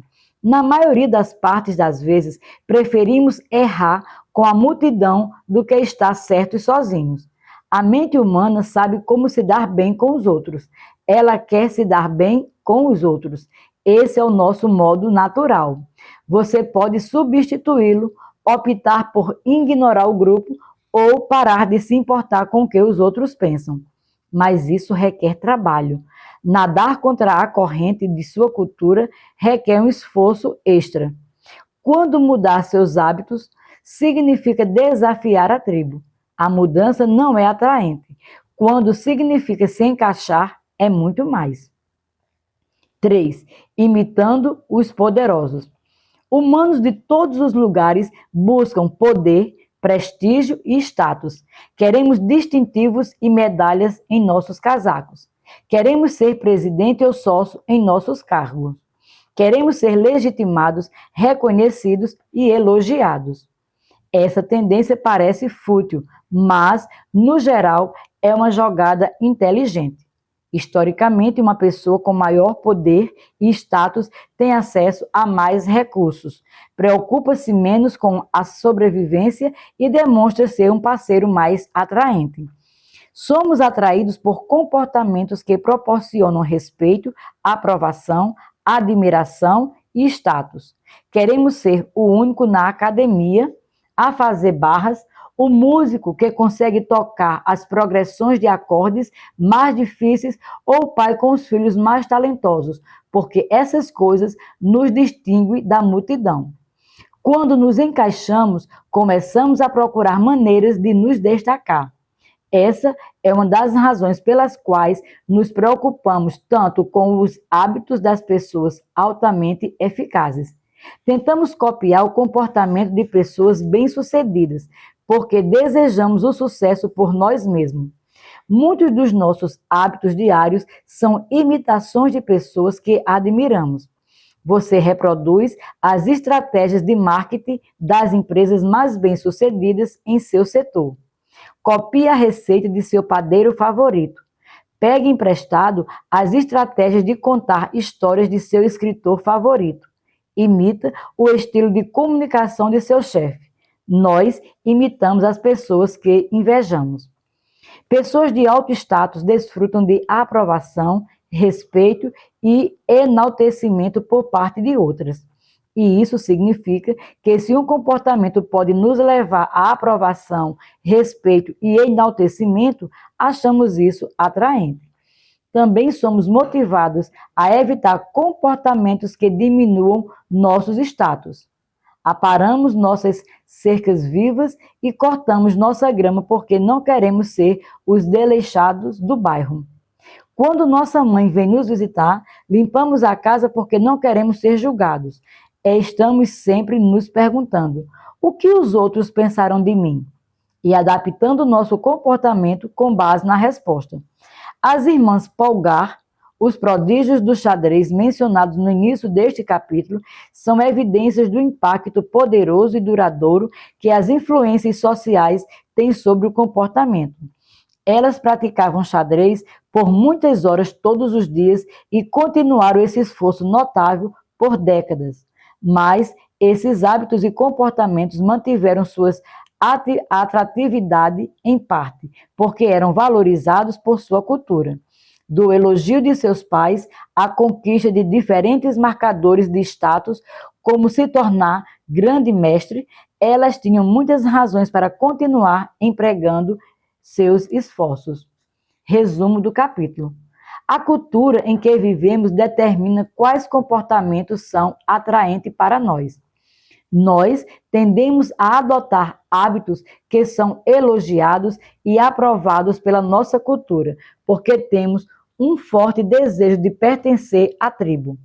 Na maioria das partes das vezes, preferimos errar com a multidão do que estar certos sozinhos. A mente humana sabe como se dar bem com os outros. Ela quer se dar bem com os outros. Esse é o nosso modo natural. Você pode substituí-lo, optar por ignorar o grupo ou parar de se importar com o que os outros pensam. Mas isso requer trabalho. Nadar contra a corrente de sua cultura requer um esforço extra. Quando mudar seus hábitos, significa desafiar a tribo. A mudança não é atraente. Quando significa se encaixar, é muito mais. 3. Imitando os poderosos. Humanos de todos os lugares buscam poder, prestígio e status. Queremos distintivos e medalhas em nossos casacos. Queremos ser presidente ou sócio em nossos cargos. Queremos ser legitimados, reconhecidos e elogiados. Essa tendência parece fútil, mas, no geral, é uma jogada inteligente. Historicamente, uma pessoa com maior poder e status tem acesso a mais recursos, preocupa-se menos com a sobrevivência e demonstra ser um parceiro mais atraente. Somos atraídos por comportamentos que proporcionam respeito, aprovação, admiração e status. Queremos ser o único na academia a fazer barras, o músico que consegue tocar as progressões de acordes mais difíceis ou o pai com os filhos mais talentosos, porque essas coisas nos distinguem da multidão. Quando nos encaixamos, começamos a procurar maneiras de nos destacar. Essa é uma das razões pelas quais nos preocupamos tanto com os hábitos das pessoas altamente eficazes. Tentamos copiar o comportamento de pessoas bem-sucedidas, porque desejamos o sucesso por nós mesmos. Muitos dos nossos hábitos diários são imitações de pessoas que admiramos. Você reproduz as estratégias de marketing das empresas mais bem-sucedidas em seu setor. Copie a receita de seu padeiro favorito. Pegue emprestado as estratégias de contar histórias de seu escritor favorito. Imita o estilo de comunicação de seu chefe. Nós imitamos as pessoas que invejamos. Pessoas de alto status desfrutam de aprovação, respeito e enaltecimento por parte de outras. E isso significa que se um comportamento pode nos levar à aprovação, respeito e enaltecimento, achamos isso atraente. Também somos motivados a evitar comportamentos que diminuam nossos status. Aparamos nossas cercas vivas e cortamos nossa grama porque não queremos ser os desleixados do bairro. Quando nossa mãe vem nos visitar, limpamos a casa porque não queremos ser julgados. Estamos sempre nos perguntando: o que os outros pensarão de mim? E adaptando nosso comportamento com base na resposta. As irmãs Polgar, os prodígios do xadrez mencionados no início deste capítulo, são evidências do impacto poderoso e duradouro que as influências sociais têm sobre o comportamento. Elas praticavam xadrez por muitas horas todos os dias e continuaram esse esforço notável por décadas. Mas esses hábitos e comportamentos mantiveram suas atratividade em parte, porque eram valorizados por sua cultura. Do elogio de seus pais à conquista de diferentes marcadores de status, como se tornar grande mestre, elas tinham muitas razões para continuar empregando seus esforços. Resumo do capítulo. A cultura em que vivemos determina quais comportamentos são atraentes para nós. Nós tendemos a adotar hábitos que são elogiados e aprovados pela nossa cultura, porque temos um forte desejo de pertencer à tribo.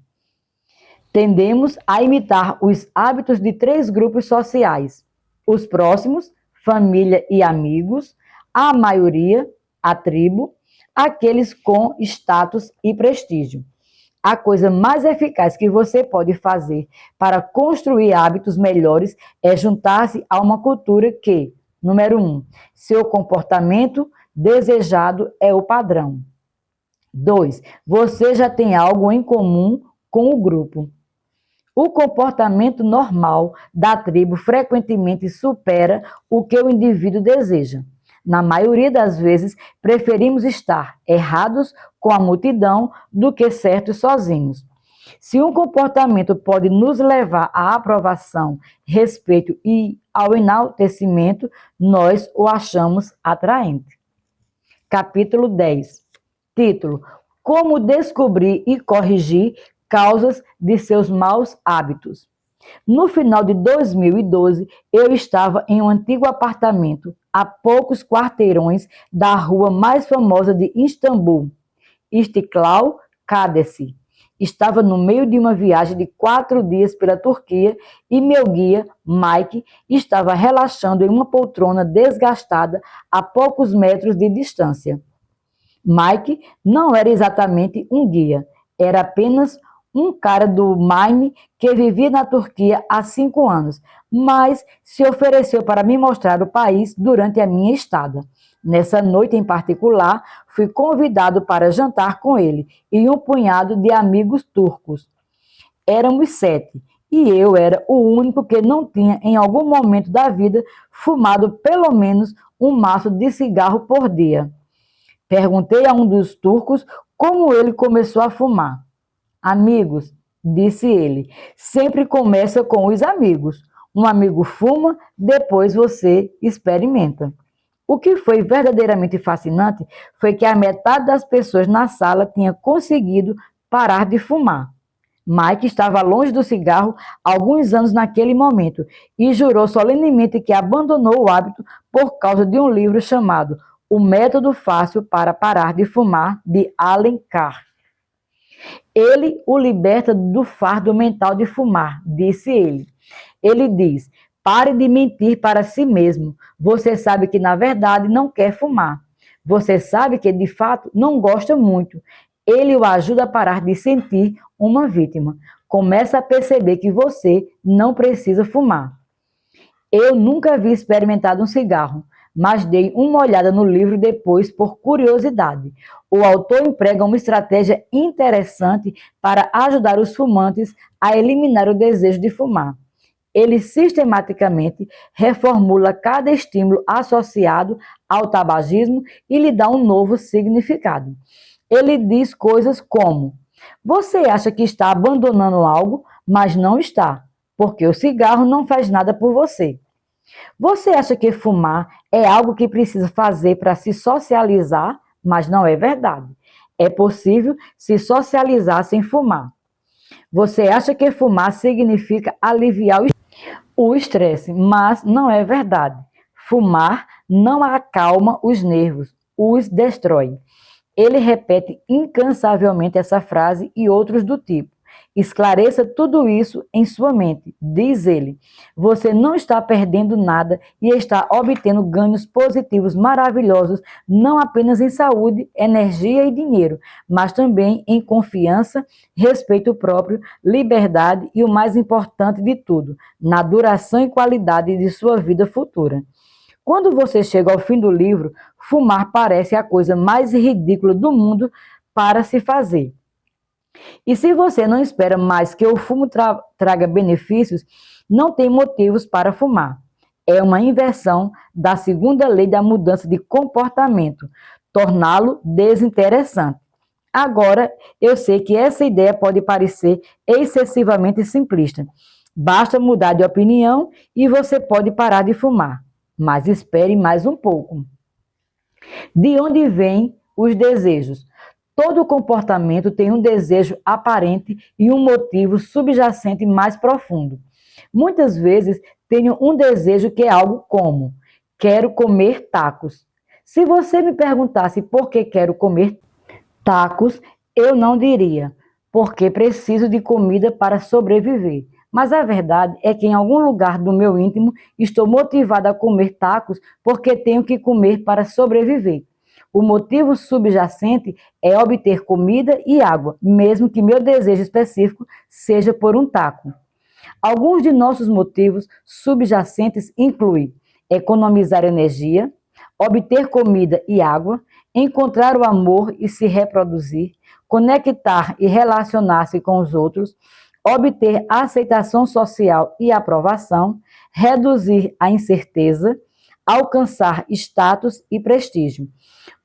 Tendemos a imitar os hábitos de 3 grupos sociais: os próximos, família e amigos, a maioria, a tribo, aqueles com status e prestígio. A coisa mais eficaz que você pode fazer para construir hábitos melhores é juntar-se a uma cultura que, número 1, seu comportamento desejado é o padrão. 2, você já tem algo em comum com o grupo. O comportamento normal da tribo frequentemente supera o que o indivíduo deseja. Na maioria das vezes, preferimos estar errados com a multidão do que certos sozinhos. Se um comportamento pode nos levar à aprovação, respeito e ao enaltecimento, nós o achamos atraente. Capítulo 10. Título: Como descobrir e corrigir causas de seus maus hábitos. No final de 2012, eu estava em um antigo apartamento, a poucos quarteirões da rua mais famosa de Istambul, Istiklal Caddesi. Estava no meio de uma viagem de 4 dias pela Turquia e meu guia, Mike, estava relaxando em uma poltrona desgastada a poucos metros de distância. Mike não era exatamente um guia, era apenas um cara do Maine que vivia na Turquia há 5 anos, mas se ofereceu para me mostrar o país durante a minha estada. Nessa noite em particular, fui convidado para jantar com ele e um punhado de amigos turcos. Éramos 7 e eu era o único que não tinha, em algum momento da vida, fumado pelo menos um maço de cigarro por dia. Perguntei a um dos turcos como ele começou a fumar. Amigos, disse ele, sempre começa com os amigos. Um amigo fuma, depois você experimenta. O que foi verdadeiramente fascinante foi que a metade das pessoas na sala tinha conseguido parar de fumar. Mike estava longe do cigarro há alguns anos naquele momento e jurou solenemente que abandonou o hábito por causa de um livro chamado O Método Fácil para Parar de Fumar, de Allen Carr. Ele o liberta do fardo mental de fumar, disse ele. Ele diz, pare de mentir para si mesmo. Você sabe que na verdade não quer fumar. Você sabe que de fato não gosta muito. Ele o ajuda a parar de sentir uma vítima. Começa a perceber que você não precisa fumar. Eu nunca havia experimentado um cigarro, mas dei uma olhada no livro depois por curiosidade. O autor emprega uma estratégia interessante para ajudar os fumantes a eliminar o desejo de fumar. Ele sistematicamente reformula cada estímulo associado ao tabagismo e lhe dá um novo significado. Ele diz coisas como: você acha que está abandonando algo, mas não está, porque o cigarro não faz nada por você. Você acha que fumar é algo que precisa fazer para se socializar, mas não é verdade. É possível se socializar sem fumar. Você acha que fumar significa aliviar o estresse, mas não é verdade. Fumar não acalma os nervos, os destrói. Ele repete incansavelmente essa frase e outros do tipo. Esclareça tudo isso em sua mente, diz ele. Você não está perdendo nada e está obtendo ganhos positivos maravilhosos, não apenas em saúde, energia e dinheiro, mas também em confiança, respeito próprio, liberdade e o mais importante de tudo, na duração e qualidade de sua vida futura. Quando você chega ao fim do livro, fumar parece a coisa mais ridícula do mundo para se fazer. E se você não espera mais que o fumo traga benefícios, não tem motivos para fumar. É uma inversão da segunda lei da mudança de comportamento, torná-lo desinteressante. Agora, eu sei que essa ideia pode parecer excessivamente simplista. Basta mudar de opinião e você pode parar de fumar. Mas espere mais um pouco. De onde vêm os desejos? Todo comportamento tem um desejo aparente e um motivo subjacente mais profundo. Muitas vezes tenho um desejo que é algo como: quero comer tacos. Se você me perguntasse por que quero comer tacos, eu não diria, porque preciso de comida para sobreviver. Mas a verdade é que em algum lugar do meu íntimo estou motivada a comer tacos porque tenho que comer para sobreviver. O motivo subjacente é obter comida e água, mesmo que meu desejo específico seja por um taco. Alguns de nossos motivos subjacentes incluem economizar energia, obter comida e água, encontrar o amor e se reproduzir, conectar e relacionar-se com os outros, obter aceitação social e aprovação, reduzir a incerteza, alcançar status e prestígio.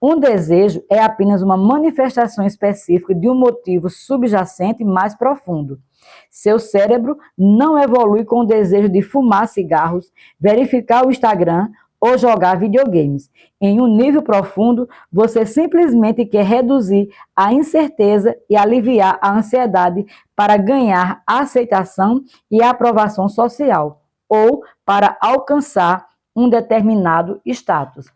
Um desejo é apenas uma manifestação específica de um motivo subjacente mais profundo. Seu cérebro não evolui com o desejo de fumar cigarros, verificar o Instagram ou jogar videogames. Em um nível profundo, você simplesmente quer reduzir a incerteza e aliviar a ansiedade para ganhar aceitação e aprovação social, ou para alcançar um determinado status.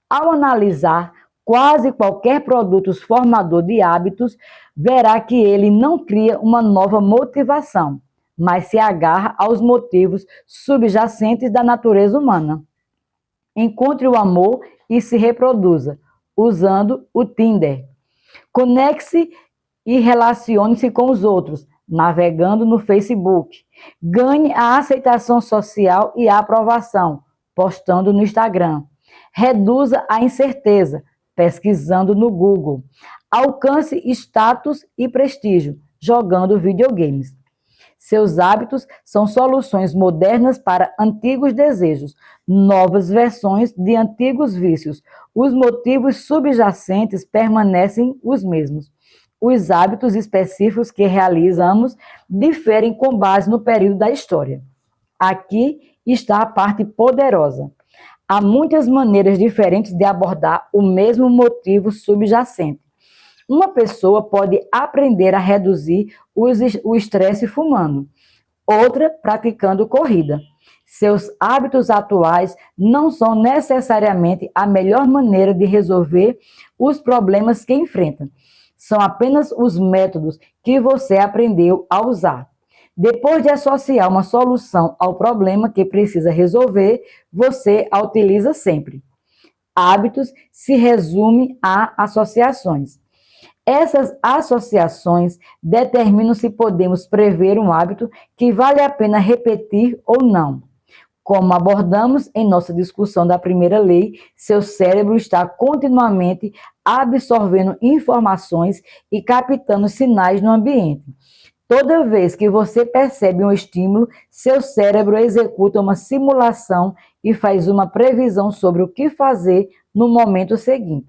Ao analisar quase qualquer produto formador de hábitos, verá que ele não cria uma nova motivação, mas se agarra aos motivos subjacentes da natureza humana. Encontre o amor e se reproduza, usando o Tinder. Conecte-se e relacione-se com os outros, navegando no Facebook. Ganhe a aceitação social e a aprovação, postando no Instagram. Reduza a incerteza, pesquisando no Google. Alcance status e prestígio, jogando videogames. Seus hábitos são soluções modernas para antigos desejos, novas versões de antigos vícios. Os motivos subjacentes permanecem os mesmos. Os hábitos específicos que realizamos diferem com base no período da história. Aqui está a parte poderosa. Há muitas maneiras diferentes de abordar o mesmo motivo subjacente. Uma pessoa pode aprender a reduzir o estresse fumando, outra praticando corrida. Seus hábitos atuais não são necessariamente a melhor maneira de resolver os problemas que enfrenta. São apenas os métodos que você aprendeu a usar. Depois de associar uma solução ao problema que precisa resolver, você a utiliza sempre. Hábitos se resume a associações. Essas associações determinam se podemos prever um hábito que vale a pena repetir ou não. Como abordamos em nossa discussão da primeira lei, seu cérebro está continuamente absorvendo informações e captando sinais no ambiente. Toda vez que você percebe um estímulo, seu cérebro executa uma simulação e faz uma previsão sobre o que fazer no momento seguinte.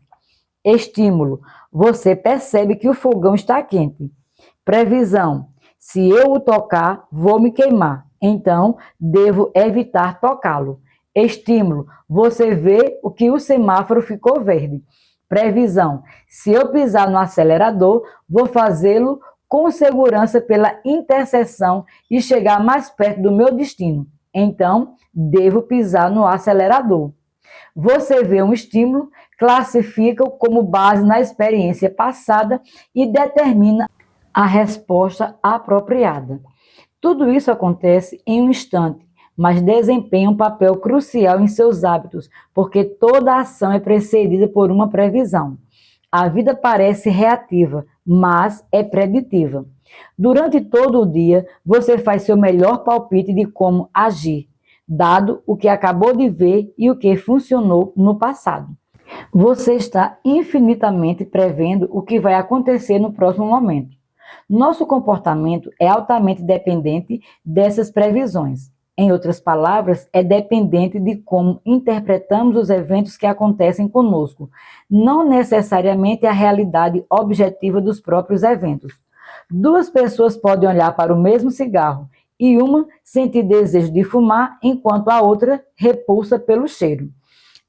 Estímulo: você percebe que o fogão está quente. Previsão: se eu o tocar, vou me queimar, então devo evitar tocá-lo. Estímulo: você vê que o semáforo ficou verde. Previsão: se eu pisar no acelerador, vou fazê-lo com segurança pela interseção e chegar mais perto do meu destino. Então, devo pisar no acelerador. Você vê um estímulo, classifica-o como base na experiência passada e determina a resposta apropriada. Tudo isso acontece em um instante, mas desempenha um papel crucial em seus hábitos, porque toda ação é precedida por uma previsão. A vida parece reativa, mas é preditiva. Durante todo o dia, você faz seu melhor palpite de como agir, dado o que acabou de ver e o que funcionou no passado. Você está infinitamente prevendo o que vai acontecer no próximo momento. Nosso comportamento é altamente dependente dessas previsões. Em outras palavras, é dependente de como interpretamos os eventos que acontecem conosco, não necessariamente a realidade objetiva dos próprios eventos. Duas pessoas podem olhar para o mesmo cigarro e uma sentir desejo de fumar, enquanto a outra repulsa pelo cheiro.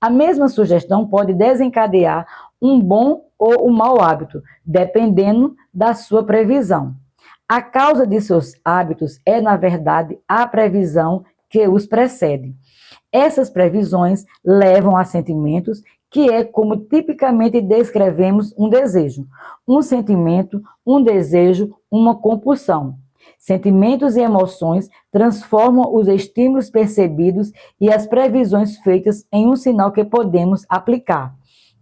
A mesma sugestão pode desencadear um bom ou um mau hábito, dependendo da sua previsão. A causa de seus hábitos é, na verdade, a previsão que os precede. Essas previsões levam a sentimentos, que é como tipicamente descrevemos um desejo. Um sentimento, um desejo, uma compulsão. Sentimentos e emoções transformam os estímulos percebidos e as previsões feitas em um sinal que podemos aplicar.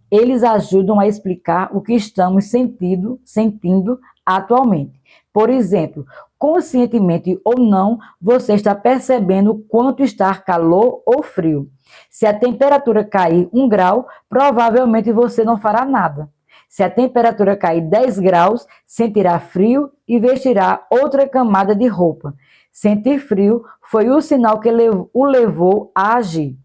Eles ajudam a explicar o que estamos sentindo atualmente. Por exemplo, conscientemente ou não, você está percebendo quanto está calor ou frio. Se a temperatura cair 1 grau, provavelmente você não fará nada. Se a temperatura cair 10 graus, sentirá frio e vestirá outra camada de roupa. Sentir frio foi o sinal que o levou a agir.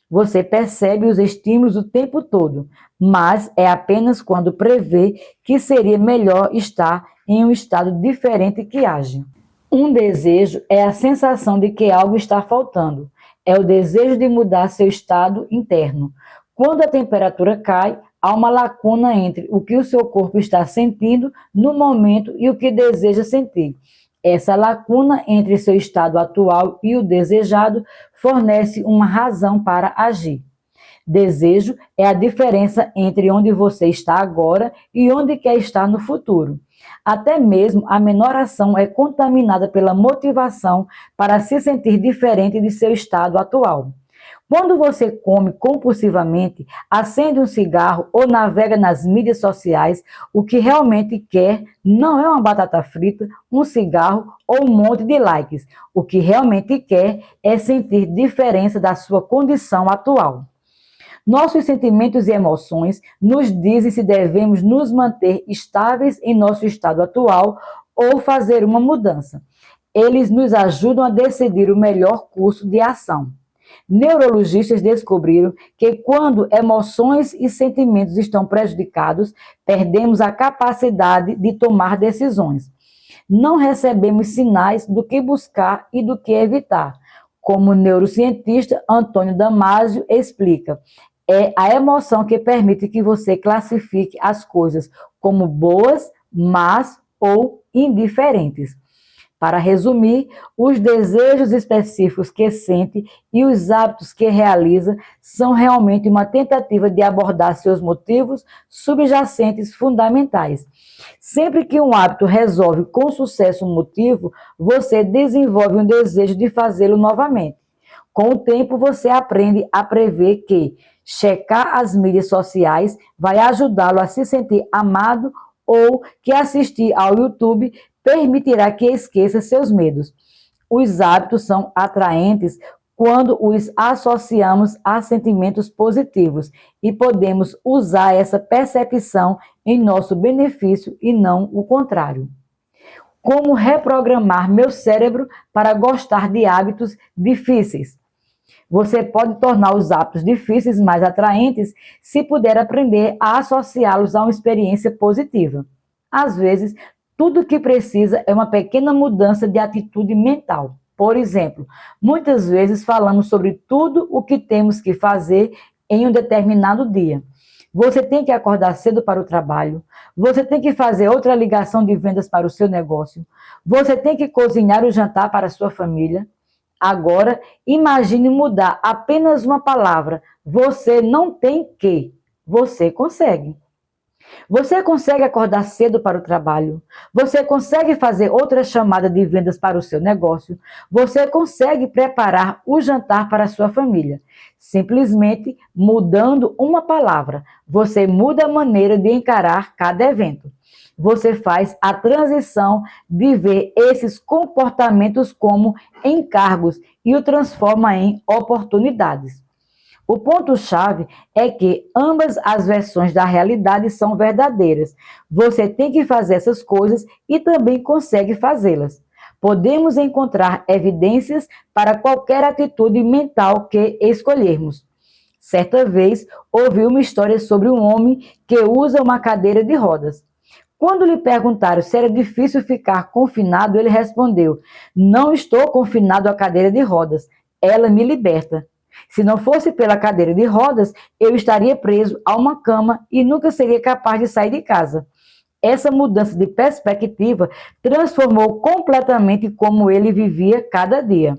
Você percebe os estímulos o tempo todo, mas é apenas quando prevê que seria melhor estar em um estado diferente que age. Um desejo é a sensação de que algo está faltando. É o desejo de mudar seu estado interno. Quando a temperatura cai, há uma lacuna entre o que o seu corpo está sentindo no momento e o que deseja sentir. Essa lacuna entre seu estado atual e o desejado fornece uma razão para agir. Desejo é a diferença entre onde você está agora e onde quer estar no futuro. Até mesmo a menor ação é contaminada pela motivação para se sentir diferente de seu estado atual. Quando você come compulsivamente, acende um cigarro ou navega nas mídias sociais, o que realmente quer não é uma batata frita, um cigarro ou um monte de likes. O que realmente quer é sentir diferença da sua condição atual. Nossos sentimentos e emoções nos dizem se devemos nos manter estáveis em nosso estado atual ou fazer uma mudança. Eles nos ajudam a decidir o melhor curso de ação. Neurologistas descobriram que quando emoções e sentimentos estão prejudicados, perdemos a capacidade de tomar decisões. Não recebemos sinais do que buscar e do que evitar. Como o neurocientista Antônio Damasio explica, é a emoção que permite que você classifique as coisas como boas, más ou indiferentes. Para resumir, os desejos específicos que sente e os hábitos que realiza são realmente uma tentativa de abordar seus motivos subjacentes fundamentais. Sempre que um hábito resolve com sucesso um motivo, você desenvolve um desejo de fazê-lo novamente. Com o tempo, você aprende a prever que checar as mídias sociais vai ajudá-lo a se sentir amado ou que assistir ao YouTube permitirá que esqueça seus medos. Os hábitos são atraentes quando os associamos a sentimentos positivos e podemos usar essa percepção em nosso benefício e não o contrário. Como reprogramar meu cérebro para gostar de hábitos difíceis? Você pode tornar os hábitos difíceis mais atraentes se puder aprender a associá-los a uma experiência positiva. Às vezes, tudo o que precisa é uma pequena mudança de atitude mental. Por exemplo, muitas vezes falamos sobre tudo o que temos que fazer em um determinado dia. Você tem que acordar cedo para o trabalho, você tem que fazer outra ligação de vendas para o seu negócio, você tem que cozinhar o jantar para a sua família. Agora, imagine mudar apenas uma palavra. Você não tem que. Você consegue. Você consegue acordar cedo para o trabalho. Você consegue fazer outra chamada de vendas para o seu negócio. Você consegue preparar o jantar para a sua família. Simplesmente mudando uma palavra. Você muda a maneira de encarar cada evento. Você faz a transição de ver esses comportamentos como encargos e o transforma em oportunidades. O ponto-chave é que ambas as versões da realidade são verdadeiras. Você tem que fazer essas coisas e também consegue fazê-las. Podemos encontrar evidências para qualquer atitude mental que escolhermos. Certa vez, ouvi uma história sobre um homem que usa uma cadeira de rodas. Quando lhe perguntaram se era difícil ficar confinado, ele respondeu: "Não estou confinado à cadeira de rodas, ela me liberta. Se não fosse pela cadeira de rodas, eu estaria preso a uma cama e nunca seria capaz de sair de casa." Essa mudança de perspectiva transformou completamente como ele vivia cada dia.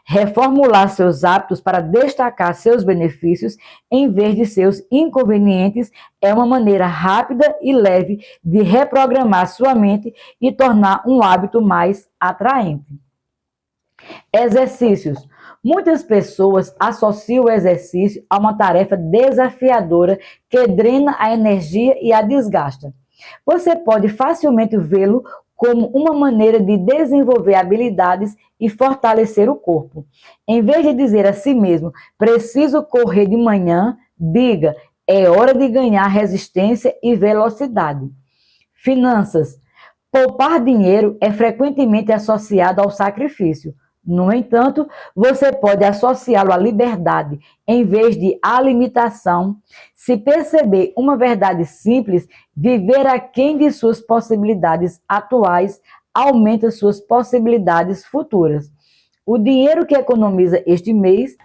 Reformular seus hábitos para destacar seus benefícios em vez de seus inconvenientes é uma maneira rápida e leve de reprogramar sua mente e tornar um hábito mais atraente. Exercícios. Muitas pessoas associam o exercício a uma tarefa desafiadora que drena a energia e a desgasta. Você pode facilmente vê-lo como uma maneira de desenvolver habilidades e fortalecer o corpo. Em vez de dizer a si mesmo, preciso correr de manhã, diga, é hora de ganhar resistência e velocidade. Finanças. Poupar dinheiro é frequentemente associado ao sacrifício. No entanto, você pode associá-lo à liberdade, em vez de à limitação. Se perceber uma verdade simples, viver aquém de suas possibilidades atuais aumenta suas possibilidades futuras. O dinheiro que economiza este mês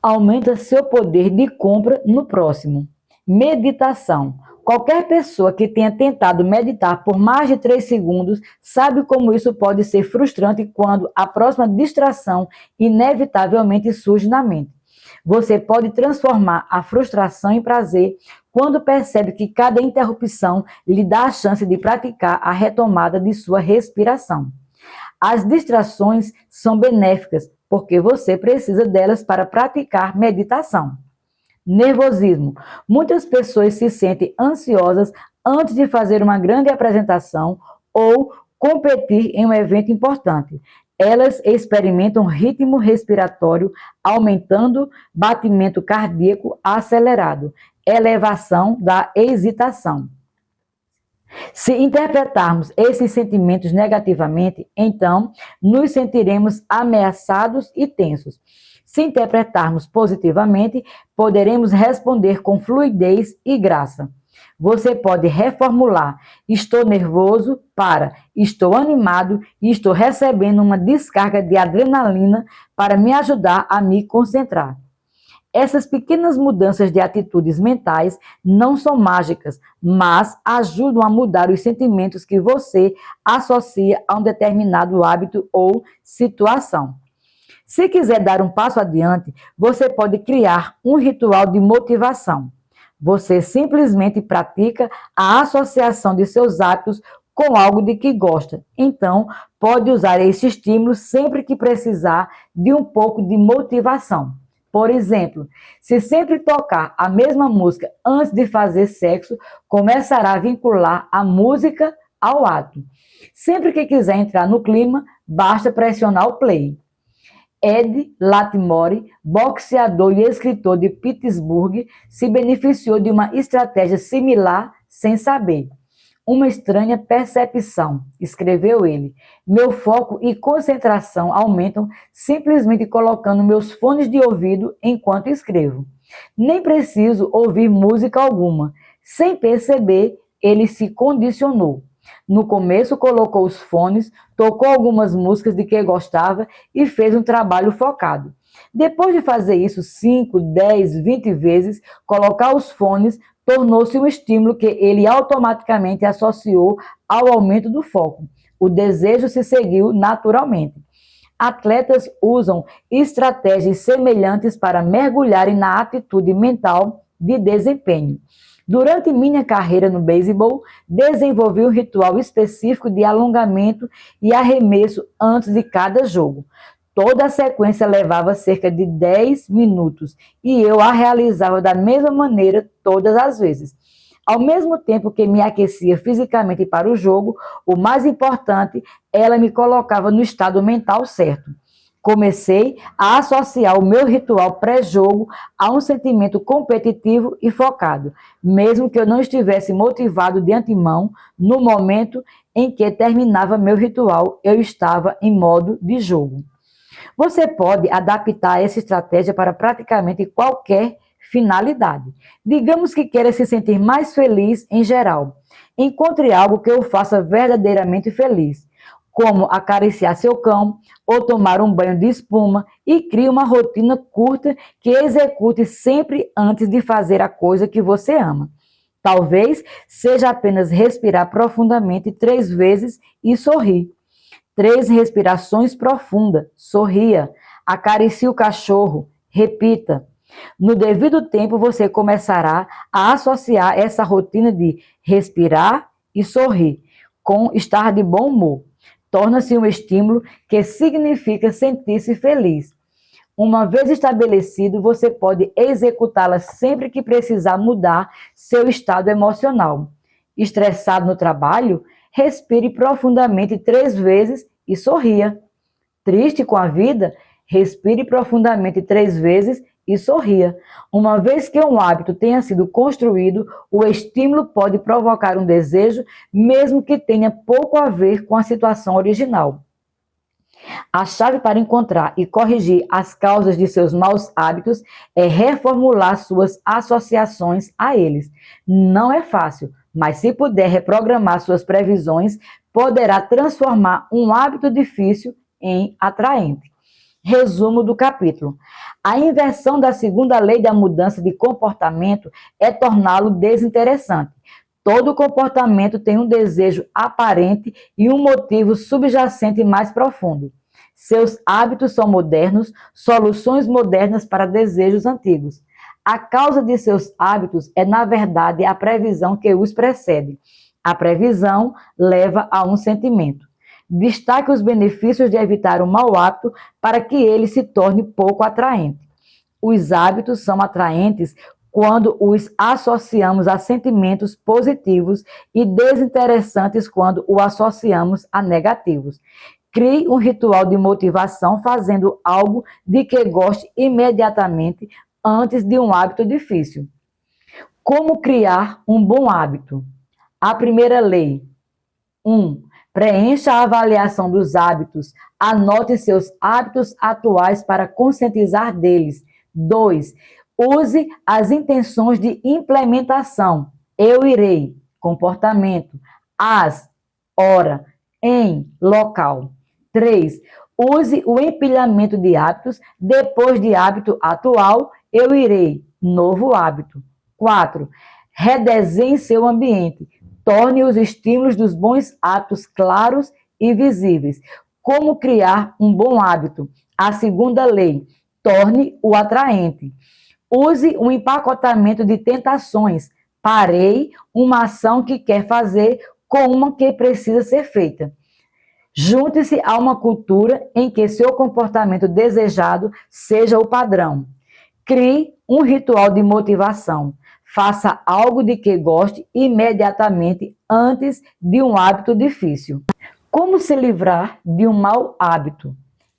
aumenta seu poder de compra no próximo. Meditação. Qualquer pessoa que tenha tentado meditar por mais de 3 segundos sabe como isso pode ser frustrante quando a próxima distração inevitavelmente surge na mente. Você pode transformar a frustração em prazer quando percebe que cada interrupção lhe dá a chance de praticar a retomada de sua respiração. As distrações são benéficas porque você precisa delas para praticar meditação. Nervosismo. Muitas pessoas se sentem ansiosas antes de fazer uma grande apresentação ou competir em um evento importante. Elas experimentam ritmo respiratório aumentando, batimento cardíaco acelerado, elevação da excitação. Se interpretarmos esses sentimentos negativamente, então nos sentiremos ameaçados e tensos. Se interpretarmos positivamente, poderemos responder com fluidez e graça. Você pode reformular estou nervoso para estou animado e estou recebendo uma descarga de adrenalina para me ajudar a me concentrar. Essas pequenas mudanças de atitudes mentais não são mágicas, mas ajudam a mudar os sentimentos que você associa a um determinado hábito ou situação. Se quiser dar um passo adiante, você pode criar um ritual de motivação. Você simplesmente pratica a associação de seus hábitos com algo de que gosta. Então, pode usar esse estímulo sempre que precisar de um pouco de motivação. Por exemplo, se sempre tocar a mesma música antes de fazer sexo, começará a vincular a música ao ato. Sempre que quiser entrar no clima, basta pressionar o play. Ed Latimore, boxeador e escritor de Pittsburgh, se beneficiou de uma estratégia similar sem saber. Uma estranha percepção, escreveu ele. Meu foco e concentração aumentam simplesmente colocando meus fones de ouvido enquanto escrevo. Nem preciso ouvir música alguma. Sem perceber, ele se condicionou. No começo, colocou os fones, tocou algumas músicas de que gostava e fez um trabalho focado. Depois de fazer isso 5, 10, 20 vezes, colocar os fones tornou-se um estímulo que ele automaticamente associou ao aumento do foco. O desejo se seguiu naturalmente. Atletas usam estratégias semelhantes para mergulharem na atitude mental de desempenho. Durante minha carreira no beisebol, desenvolvi um ritual específico de alongamento e arremesso antes de cada jogo. Toda a sequência levava cerca de 10 minutos e eu a realizava da mesma maneira todas as vezes. Ao mesmo tempo que me aquecia fisicamente para o jogo, o mais importante, ela me colocava no estado mental certo. Comecei a associar o meu ritual pré-jogo a um sentimento competitivo e focado, mesmo que eu não estivesse motivado de antemão, no momento em que terminava meu ritual, eu estava em modo de jogo. Você pode adaptar essa estratégia para praticamente qualquer finalidade. Digamos que queira se sentir mais feliz em geral. Encontre algo que o faça verdadeiramente feliz, como acariciar seu cão ou tomar um banho de espuma e crie uma rotina curta que execute sempre antes de fazer a coisa que você ama. Talvez seja apenas respirar profundamente 3 vezes e sorrir. 3 respirações profundas, sorria, acaricie o cachorro, repita. No devido tempo, você começará a associar essa rotina de respirar e sorrir com estar de bom humor. Torna-se um estímulo que significa sentir-se feliz. Uma vez estabelecido, você pode executá-la sempre que precisar mudar seu estado emocional. Estressado no trabalho? Respire profundamente 3 vezes e sorria. Triste com a vida? Respire profundamente 3 vezes e sorria. Uma vez que um hábito tenha sido construído, o estímulo pode provocar um desejo, mesmo que tenha pouco a ver com a situação original. A chave para encontrar e corrigir as causas de seus maus hábitos é reformular suas associações a eles. Não é fácil, mas se puder reprogramar suas previsões, poderá transformar um hábito difícil em atraente. Resumo do capítulo. A inversão da segunda lei da mudança de comportamento é torná-lo desinteressante. Todo comportamento tem um desejo aparente e um motivo subjacente mais profundo. Seus hábitos são modernos, soluções modernas para desejos antigos. A causa de seus hábitos é, na verdade, a previsão que os precede. A previsão leva a um sentimento. Destaque os benefícios de evitar um mau hábito para que ele se torne pouco atraente. Os hábitos são atraentes quando os associamos a sentimentos positivos e desinteressantes quando o associamos a negativos. Crie um ritual de motivação fazendo algo de que goste imediatamente antes de um hábito difícil. Como criar um bom hábito? A primeira lei. 1. Preencha a avaliação dos hábitos. Anote seus hábitos atuais para conscientizar deles. 2. Use as intenções de implementação. Eu irei. Comportamento. As. Hora. Em. Local. 3. Use o empilhamento de hábitos. Depois de hábito atual, eu irei. Novo hábito. 4. Redesenhe seu ambiente. Torne os estímulos dos bons hábitos claros e visíveis. Como criar um bom hábito? A segunda lei. Torne-o atraente. Use um empacotamento de tentações. Pareie uma ação que quer fazer com uma que precisa ser feita. Junte-se a uma cultura em que seu comportamento desejado seja o padrão. Crie um ritual de motivação. Faça algo de que goste imediatamente antes de um hábito difícil. Como se livrar de um mau hábito?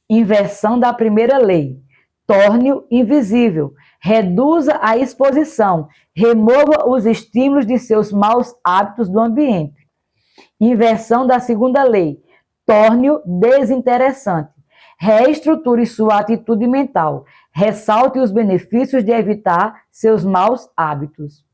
Inversão da primeira lei. Torne-o invisível. Reduza a exposição. Remova os estímulos de seus maus hábitos do ambiente. Inversão da segunda lei. Torne-o desinteressante. Reestruture sua atitude mental. Ressalte os benefícios de evitar seus maus hábitos.